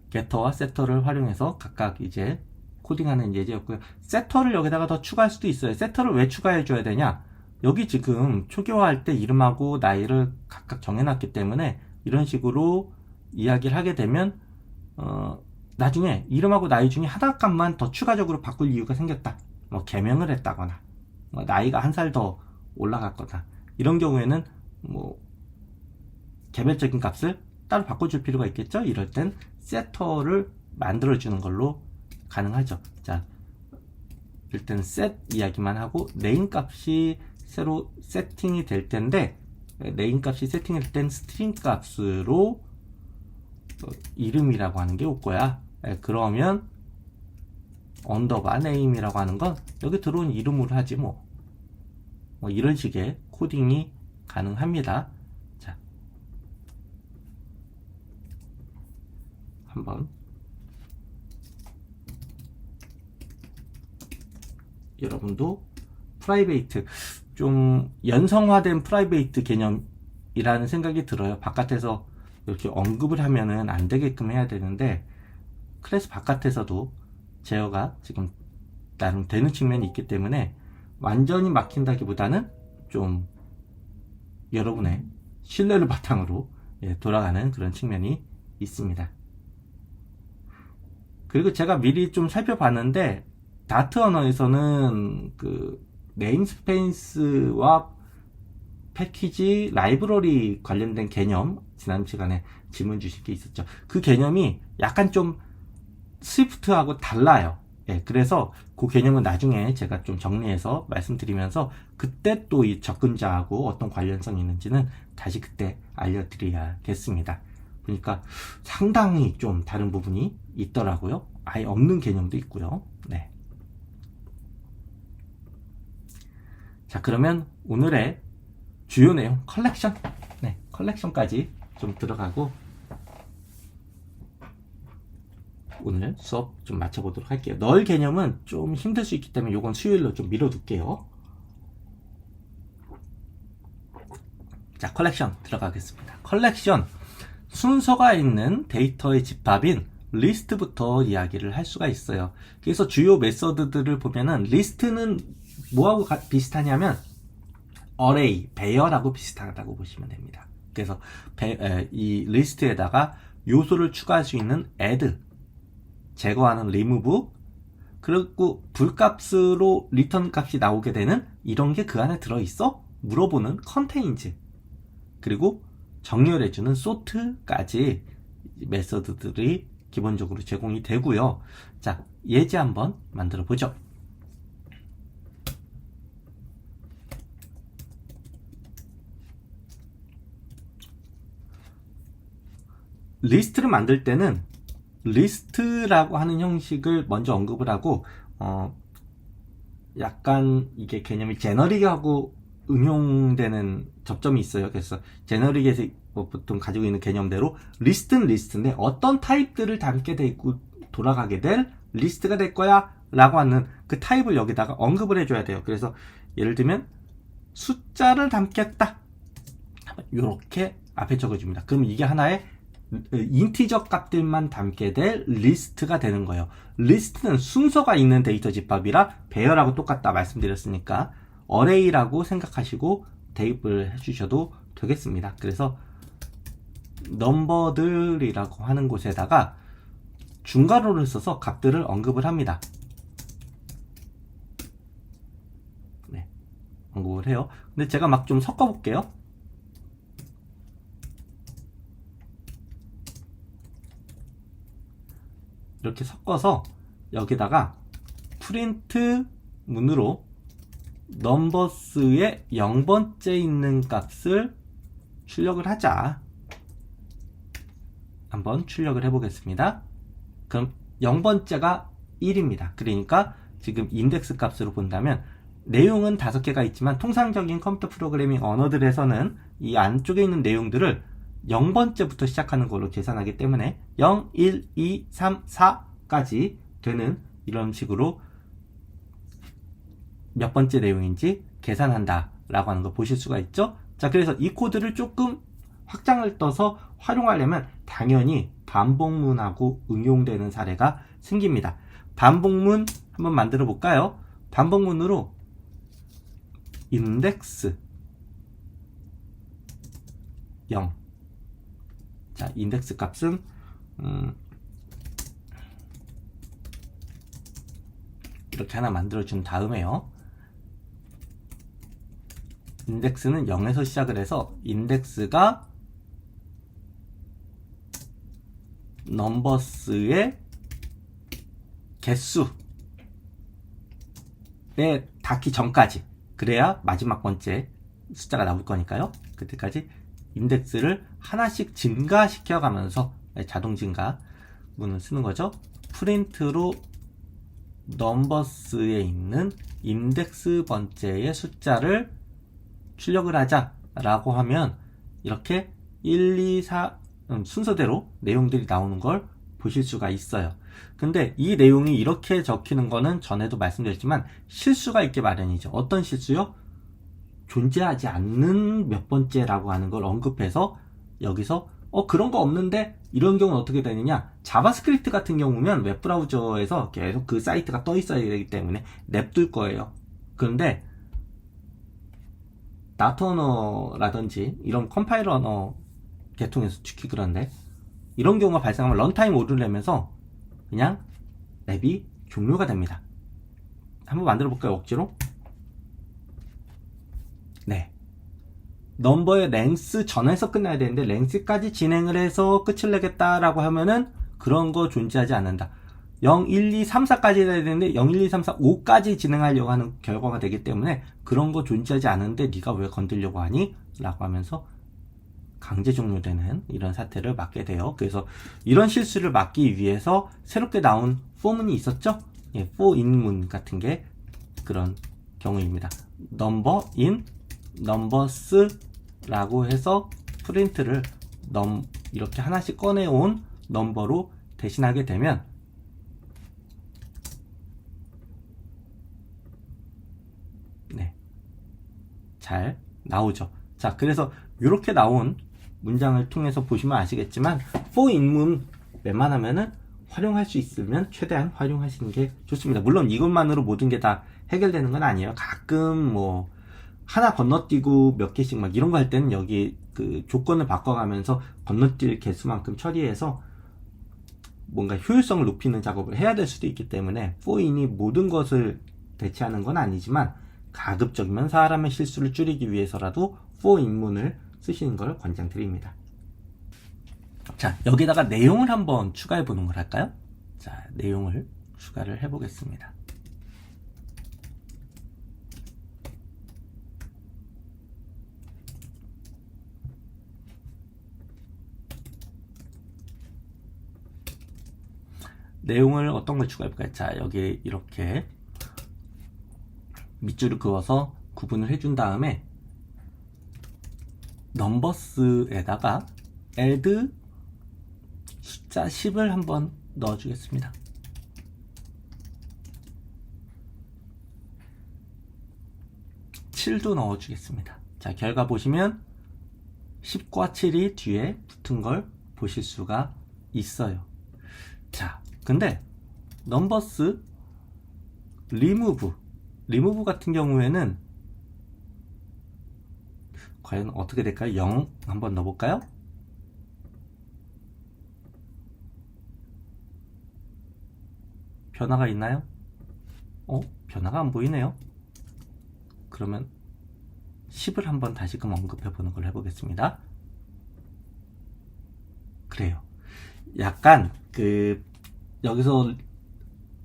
게터와 세터를 활용해서 각각 이제 코딩하는 예제였고요. 세터를 여기다가 더 추가할 수도 있어요. 세터를 왜 추가해줘야 되냐? 여기 지금 초기화할 때 이름하고 나이를 각각 정해놨기 때문에 이런 식으로 이야기를 하게 되면 나중에 이름하고 나이 중에 하나 값만 더 추가적으로 바꿀 이유가 생겼다. 뭐 개명을 했다거나 뭐 나이가 한 살 더 올라갔거나 이런 경우에는 뭐 개별적인 값을 따로 바꿔줄 필요가 있겠죠. 이럴 땐 세터를 만들어주는 걸로 가능하죠. 자, 일단 set 이야기만 하고 네임 값이 새로 세팅이 될 텐데 네임 값이 세팅이 될 땐 스트링 값으로 이름이라고 하는 게 올 거야. 그러면 언더바 네임이라고 하는 건 여기 들어온 이름으로 하지 뭐 이런 식의 코딩이 가능합니다. 자, 한번 여러분도 프라이베이트 좀 연성화된 프라이베이트 개념이라는 생각이 들어요. 바깥에서 이렇게 언급을 하면은 안 되게끔 해야 되는데 클래스 바깥에서도 제어가 지금 나름 되는 측면이 있기 때문에 완전히 막힌다기보다는 좀 여러분의 신뢰를 바탕으로 돌아가는 그런 측면이 있습니다. 그리고 제가 미리 좀 살펴봤는데 다트 언어에서는 그 네임스페이스와 패키지, 라이브러리 관련된 개념 지난 시간에 질문 주신 게 있었죠. 그 개념이 약간 좀 스위프트하고 달라요. 그래서 그 개념은 나중에 제가 좀 정리해서 말씀드리면서 그때 또 이 접근자하고 어떤 관련성이 있는지는 다시 그때 알려드려야겠습니다. 그러니까 상당히 좀 다른 부분이 있더라고요. 아예 없는 개념도 있고요. 네. 자, 그러면 오늘의 주요 내용 컬렉션, 컬렉션까지 좀 들어가고 오늘 수업 좀 마쳐보도록 할게요. 널 개념은 좀 힘들 수 있기 때문에 이건 수요일로 좀 미뤄둘게요. 자, 컬렉션 들어가겠습니다. 컬렉션 순서가 있는 데이터의 집합인 리스트부터 이야기를 할 수가 있어요. 그래서 주요 메서드들을 보면은 리스트는 뭐하고 비슷하냐면 array, 배열하고 비슷하다고 보시면 됩니다. 그래서 이 리스트에다가 요소를 추가할 수 있는 add, 제거하는 remove, 그리고 불값으로 리턴 값이 나오게 되는 이런 게 그 안에 들어있어? 물어보는 contains, 그리고 정렬해주는 sort까지 메서드들이 기본적으로 제공이 되고요. 자, 예제 한번 만들어 보죠. 리스트를 만들 때는 리스트라고 하는 형식을 먼저 언급을 하고 약간 이게 개념이 제너릭하고 응용되는 접점이 있어요. 그래서 제너릭에서 보통 가지고 있는 개념대로 리스트는 리스트인데 어떤 타입들을 담게 돼 있고 돌아가게 될 리스트가 될 거야 라고 하는 그 타입을 여기다가 언급을 해줘야 돼요. 그래서 예를 들면 숫자를 담겠다, 이렇게 앞에 적어줍니다. 그럼 이게 하나의 인티저 값들만 담게 될 리스트가 되는 거예요. 리스트는 순서가 있는 데이터 집합이라 배열하고 똑같다 말씀드렸으니까 array라고 생각하시고 대입을 해주셔도 되겠습니다. 그래서 넘버들이라고 하는 곳에다가 중괄호를 써서 값들을 언급을 합니다. 네, 언급을 해요. 근데 제가 막 좀 섞어 볼게요. 이렇게 섞어서 여기다가 프린트 문으로 넘버스의 0번째 있는 값을 출력을 하자. 한번 출력을 해보겠습니다. 그럼 0번째가 1입니다. 그러니까 지금 인덱스 값으로 본다면 내용은 5개가 있지만 통상적인 컴퓨터 프로그래밍 언어들에서는 이 안쪽에 있는 내용들을 0번째부터 시작하는 걸로 계산하기 때문에 0, 1, 2, 3, 4까지 되는 이런 식으로 몇 번째 내용인지 계산한다 라고 하는 거 보실 수가 있죠. 자, 그래서 이 코드를 조금 확장을 떠서 활용하려면 당연히 반복문하고 응용되는 사례가 생깁니다. 반복문 한번 만들어 볼까요? 반복문으로 인덱스 0. 자, 인덱스 값은 이렇게 하나 만들어 준 다음에요. 인덱스는 0에서 시작을 해서 인덱스가 넘버스의 개수에 닿기 전까지, 그래야 마지막 번째 숫자가 나올 거니까요. 그때까지 인덱스를 하나씩 증가시켜 가면서 자동 증가 문을 쓰는 거죠. 프린트로 넘버스에 있는 인덱스 번째의 숫자를 출력을 하자 라고 하면 이렇게 1, 2, 4 순서대로 내용들이 나오는 걸 보실 수가 있어요. 근데 이 내용이 이렇게 적히는 거는 전에도 말씀드렸지만 실수가 있게 마련이죠. 어떤 실수요? 존재하지 않는 몇 번째라고 하는 걸 언급해서 여기서 그런 거 없는데 이런 경우는 어떻게 되느냐, 자바스크립트 같은 경우면 웹브라우저에서 계속 그 사이트가 떠 있어야 되기 때문에 냅둘 거예요. 그런데 나트 언어라든지 이런 컴파일러 언어 계통에서 특히 그런데 이런 경우가 발생하면 런타임 오류내면서 그냥 랩이 종료가 됩니다. 한번 만들어 볼까요? 억지로. 네, 넘버의 랭스 전에서 끝나야 되는데 랭스까지 진행을 해서 끝을 내겠다라고 하면은 그런 거 존재하지 않는다. 0, 1, 2, 3, 4까지 해야 되는데 0, 1, 2, 3, 4, 5까지 진행하려고 하는 결과가 되기 때문에 그런 거 존재하지 않는데 네가 왜 건들려고 하니? 라고 하면서 강제 종료되는 이런 사태를 막게 돼요. 그래서 이런 실수를 막기 위해서 새롭게 나온 for문이 있었죠? 예, for in문 같은 게 그런 경우입니다. number in numbers 라고 해서 프린트를 이렇게 하나씩 꺼내온 넘버로 대신하게 되면 네, 잘 나오죠. 자, 그래서 이렇게 나온 문장을 통해서 보시면 아시겠지만 for in문 웬만하면은 활용할 수 있으면 최대한 활용하시는 게 좋습니다. 물론 이것만으로 모든 게 다 해결되는 건 아니에요. 가끔 뭐 하나 건너뛰고 몇 개씩 막 이런 거 할 때는 여기 그 조건을 바꿔가면서 건너뛸 개수만큼 처리해서 뭔가 효율성을 높이는 작업을 해야 될 수도 있기 때문에 for in이 모든 것을 대체하는 건 아니지만 가급적이면 사람의 실수를 줄이기 위해서라도 for in문을 쓰시는 걸 권장드립니다. 자, 여기다가 내용을 한번 추가해 보는 걸 할까요? 자, 내용을 추가를 해 보겠습니다. 내용을 어떤 걸 추가해 볼까요? 자, 여기 이렇게 밑줄을 그어서 구분을 해준 다음에 넘버스에다가 add 숫자 10을 한번 넣어주겠습니다. (7도) 넣어주겠습니다. 자, 결과 보시면 10과 7이 뒤에 붙은 걸 보실 수가 있어요. 자, 근데 넘버스 리무브 같은 경우에는 과연 어떻게 될까요? 0 한번 넣어볼까요? 변화가 있나요? 변화가 안 보이네요. 그러면 10을 한번 다시금 언급해 보는 걸 해보겠습니다. 그래요. 약간 여기서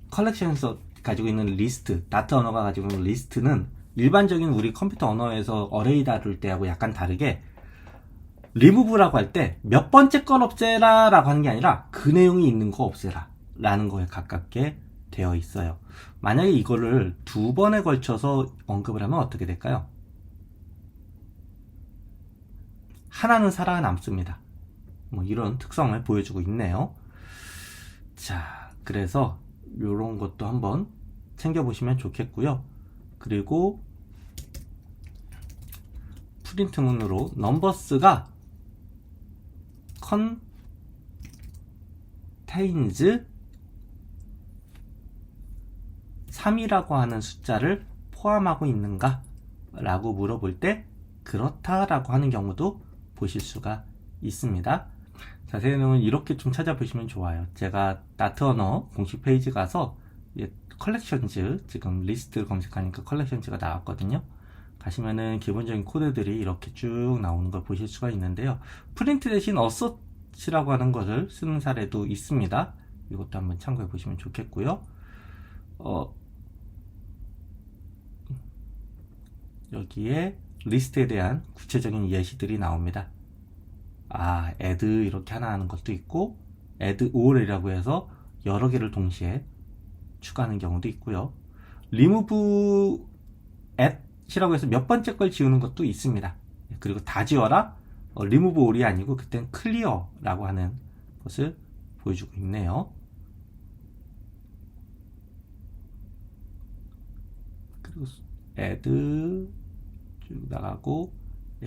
컬렉션에서 가지고 있는 리스트, 나트 언어가 가지고 있는 리스트는 일반적인 우리 컴퓨터 언어에서 어레이 다룰 때하고 약간 다르게 리무브라고 할 때 몇 번째 건 없애라 라고 하는 게 아니라 그 내용이 있는 거 없애라 라는 거에 가깝게 되어 있어요. 만약에 이거를 2번에 걸쳐서 언급을 하면 어떻게 될까요? 하나는 살아남습니다. 뭐 이런 특성을 보여주고 있네요. 자, 그래서 이런 것도 한번 챙겨보시면 좋겠고요. 그리고 프린트 문으로 넘버스가 contains 3이라고 하는 숫자를 포함하고 있는가? 라고 물어볼 때 그렇다라고 하는 경우도 보실 수가 있습니다. 자세히 내용은 이렇게 좀 찾아보시면 좋아요. 제가 나트 언어 공식 페이지 가서 컬렉션즈, 지금 리스트 검색하니까 컬렉션즈가 나왔거든요. 가시면은 기본적인 코드들이 이렇게 쭉 나오는 걸 보실 수가 있는데요. 프린트 대신 어서치라고 하는 것을 쓰는 사례도 있습니다. 이것도 한번 참고해 보시면 좋겠고요. 여기에 리스트에 대한 구체적인 예시들이 나옵니다. add 이렇게 하나 하는 것도 있고, add all이라고 해서 여러 개를 동시에 추가하는 경우도 있고요. remove at이라고 해서 몇 번째 걸 지우는 것도 있습니다. 그리고 다 지워라, remove all이 아니고 그땐 clear라고 하는 것을 보여주고 있네요. 그리고 add 쭉 나가고,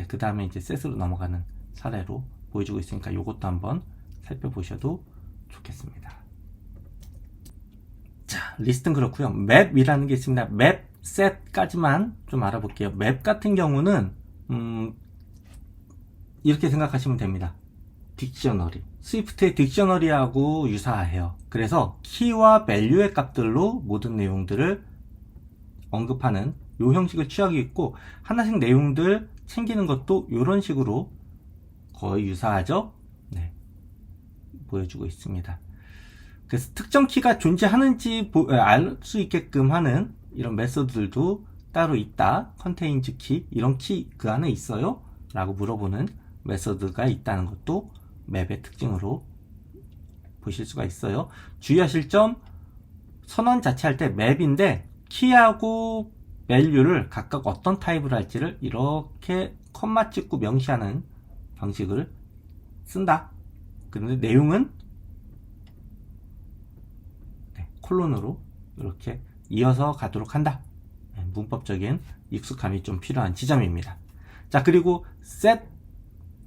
그 다음에 이제 set으로 넘어가는 사례로 보여주고 있으니까 이것도 한번 살펴보셔도 좋겠습니다. 자, 리스트는 그렇고요. 맵이라는 게 있습니다. 맵, set까지만 좀 알아볼게요. 맵 같은 경우는 이렇게 생각하시면 됩니다. 딕셔너리, 스위프트의 딕셔너리하고 유사해요. 그래서 키와 밸류의 값들로 모든 내용들을 언급하는 요 형식을 취하고 있고, 하나씩 내용들 챙기는 것도 이런 식으로 거의 유사하죠. 네, 보여주고 있습니다. 그래서 특정 키가 존재하는지 알 수 있게끔 하는 이런 메소드들도 따로 있다. 컨테인즈 키, 이런 키 그 안에 있어요? 라고 물어보는 메소드가 있다는 것도 맵의 특징으로 보실 수가 있어요. 주의하실 점, 선언 자체할 때 맵인데 키하고 밸류를 각각 어떤 타입으로 할지를 이렇게 컴마 찍고 명시하는 방식을 쓴다. 그런데 내용은 콜론으로 이렇게 이어서 가도록 한다. 문법적인 익숙함이 좀 필요한 지점입니다. 자, 그리고 set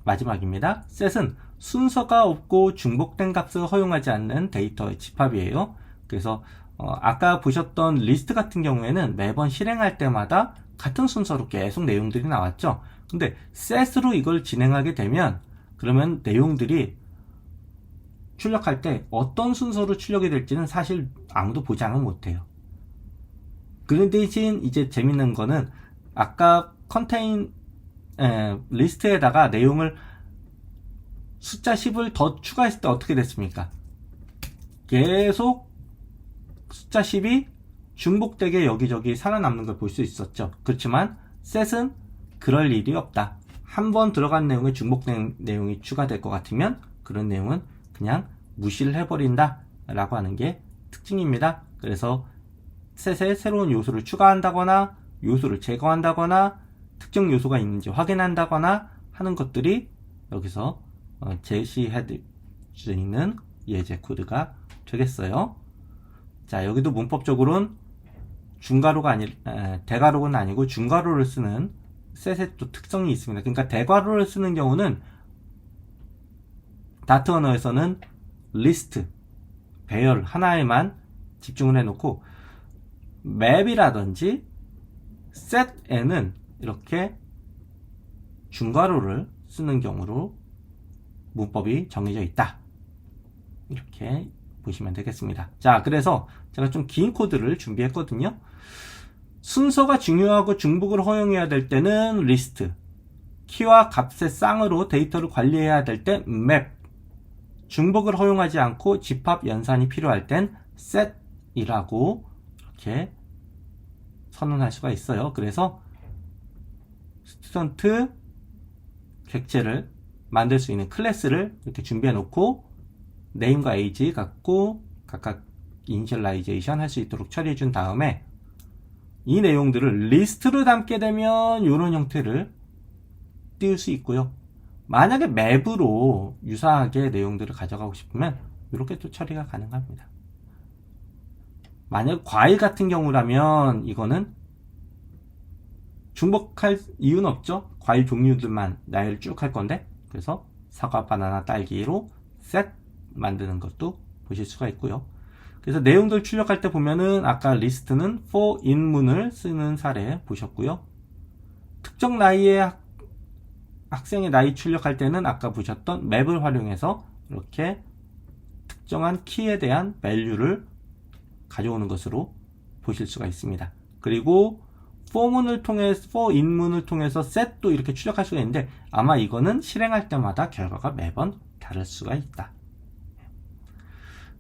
마지막입니다. set은 순서가 없고 중복된 값을 허용하지 않는 데이터의 집합이에요. 그래서 아까 보셨던 리스트 같은 경우에는 매번 실행할 때마다 같은 순서로 계속 내용들이 나왔죠. 근데 set으로 이걸 진행하게 되면 그러면 내용들이 출력할 때 어떤 순서로 출력이 될지는 사실 아무도 보장은 못해요. 그 대신 이제 재밌는 거는 아까 리스트에다가 내용을 숫자 10을 더 추가했을 때 어떻게 됐습니까? 계속 숫자 10이 중복되게 여기저기 살아남는 걸 볼 수 있었죠. 그렇지만 set은 그럴 일이 없다. 한 번 들어간 내용에 중복된 내용이 추가될 것 같으면 그런 내용은 그냥 무시를 해버린다 라고 하는 게 특징입니다. 그래서 set에 새로운 요소를 추가한다거나 요소를 제거한다거나 특정 요소가 있는지 확인한다거나 하는 것들이 여기서 제시해 수 있는 예제 코드가 되겠어요. 자, 여기도 문법적으로는 대괄호는 아니고 중괄호를 쓰는 set의 또 특성이 있습니다. 그러니까 대괄호를 쓰는 경우는 다트 언어에서는 리스트, 배열 하나에만 집중을 해놓고 맵이라든지 set에는 이렇게 중괄호를 쓰는 경우로 문법이 정해져 있다. 이렇게 보시면 되겠습니다. 자, 그래서 제가 좀 긴 코드를 준비했거든요. 순서가 중요하고 중복을 허용해야 될 때는 리스트, 키와 값의 쌍으로 데이터를 관리해야 될 때 맵, 중복을 허용하지 않고 집합 연산이 필요할 땐 set이라고 이렇게 선언할 수가 있어요. 그래서 스튜던트 객체를 만들 수 있는 클래스를 이렇게 준비해 놓고 네임과 에이지 갖고 각각 이니셜라이제이션 할 수 있도록 처리해 준 다음에 이 내용들을 리스트로 담게 되면 이런 형태를 띄울 수 있고요. 만약에 맵으로 유사하게 내용들을 가져가고 싶으면 이렇게 또 처리가 가능합니다. 만약 과일 같은 경우라면 이거는 중복할 이유는 없죠. 과일 종류들만 나열을 쭉 할 건데, 그래서 사과, 바나나, 딸기로 셋 만드는 것도 보실 수가 있고요. 그래서 내용들 출력할 때 보면은 아까 리스트는 for 인문을 쓰는 사례 보셨고요. 특정 나이의 학생의 나이 출력할 때는 아까 보셨던 맵을 활용해서 이렇게 특정한 키에 대한 value를 가져오는 것으로 보실 수가 있습니다. 그리고 for 인문을 통해서 set도 이렇게 출력할 수가 있는데 아마 이거는 실행할 때마다 결과가 매번 다를 수가 있다.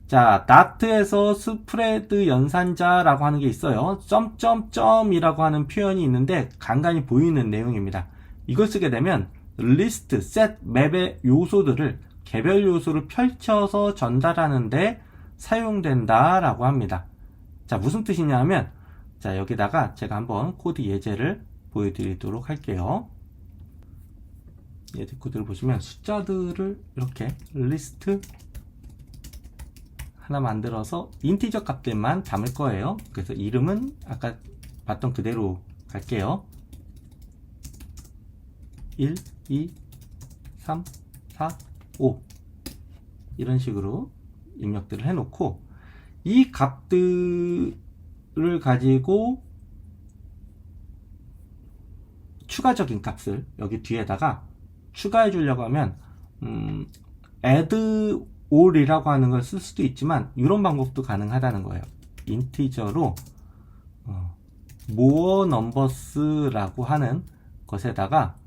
자, 다트에서 스프레드 연산자라고 하는 게 있어요. 점점점이라고 하는 표현이 있는데 간간히 보이는 내용입니다. 이걸 쓰게 되면 리스트, 셋, 맵의 요소들을 개별 요소를 펼쳐서 전달하는데 사용된다라고 합니다. 자, 무슨 뜻이냐 하면 자, 여기다가 제가 한번 코드 예제를 보여드리도록 할게요. 예제 코드를 보시면 숫자들을 이렇게 리스트 하나 만들어서 인티저 값들만 담을 거예요. 그래서 이름은 아까 봤던 그대로 갈게요. 1, 2, 3, 4, 5 이런 식으로 입력들을 해놓고 이 값들을 가지고 추가적인 값을 여기 뒤에다가 추가해 주려고 하면 add all이라고 하는 걸 쓸 수도 있지만 이런 방법도 가능하다는 거예요. 인티저로 more numbers라고 하는 것에다가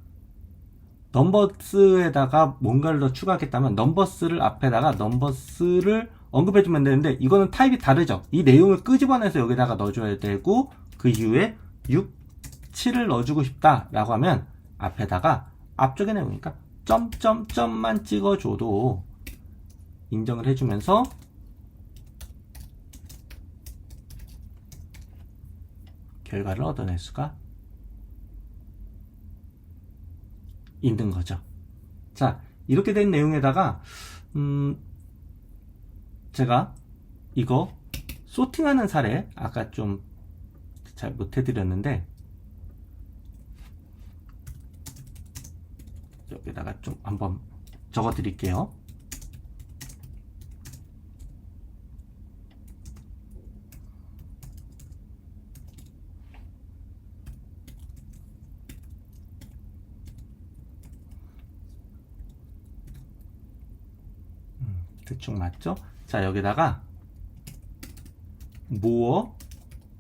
넘버스에다가 뭔가를 더 추가하겠다면 넘버스를 앞에다가 넘버스를 언급해주면 되는데 이거는 타입이 다르죠. 이 내용을 끄집어내서 여기다가 넣어줘야 되고 그 이후에 6, 7을 넣어주고 싶다라고 하면 앞에다가 앞쪽의 내용이니까 점점점만 찍어줘도 인정을 해주면서 결과를 얻어낼 수가 있는 거죠. 자, 이렇게 된 내용에다가 제가 이거 소팅하는 사례 아까 좀 잘 못해드렸는데 여기다가 좀 한번 적어 드릴게요. 대충 맞죠? 자, 여기다가 more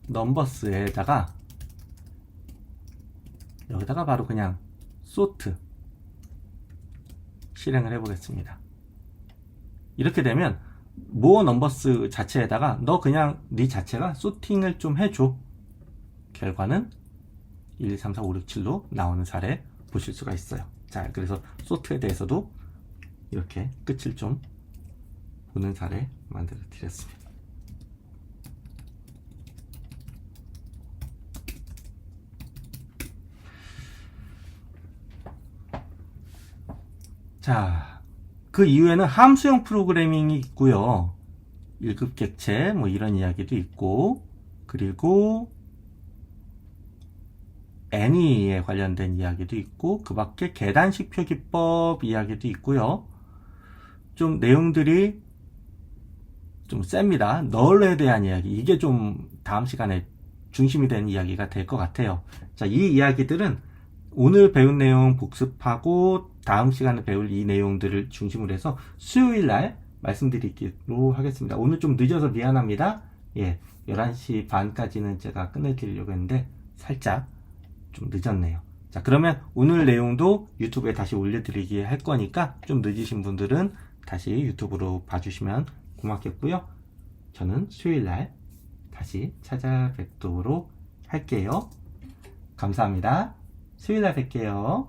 numbers에다가 여기다가 바로 그냥 sort 실행을 해보겠습니다. 이렇게 되면 more numbers 자체에다가 너 그냥 네 자체가 sorting을 좀 해줘. 결과는 1, 2, 3, 4, 5, 6, 7로 나오는 사례 보실 수가 있어요. 자, 그래서 sort에 대해서도 이렇게 끝을 좀 보는 사례 만들어 드렸습니다. 자, 그 이후에는 함수형 프로그래밍이 있고요. 1급 객체 뭐 이런 이야기도 있고 그리고 애니에 관련된 이야기도 있고 그 밖에 계단식 표기법 이야기도 있고요. 좀 내용들이 좀 셉니다. 널에 대한 이야기. 이게 좀 다음 시간에 중심이 되는 이야기가 될 것 같아요. 자, 이 이야기들은 오늘 배운 내용 복습하고 다음 시간에 배울 이 내용들을 중심으로 해서 수요일 날 말씀드리기로 하겠습니다. 오늘 좀 늦어서 미안합니다. 예, 11시 반까지는 제가 끝내드리려고 했는데 살짝 좀 늦었네요. 자, 그러면 오늘 내용도 유튜브에 다시 올려드리기 할 거니까 좀 늦으신 분들은 다시 유튜브로 봐주시면 고맙겠고요. 저는 수요일날 다시 찾아뵙도록 할게요. 감사합니다. 수요일날 뵐게요.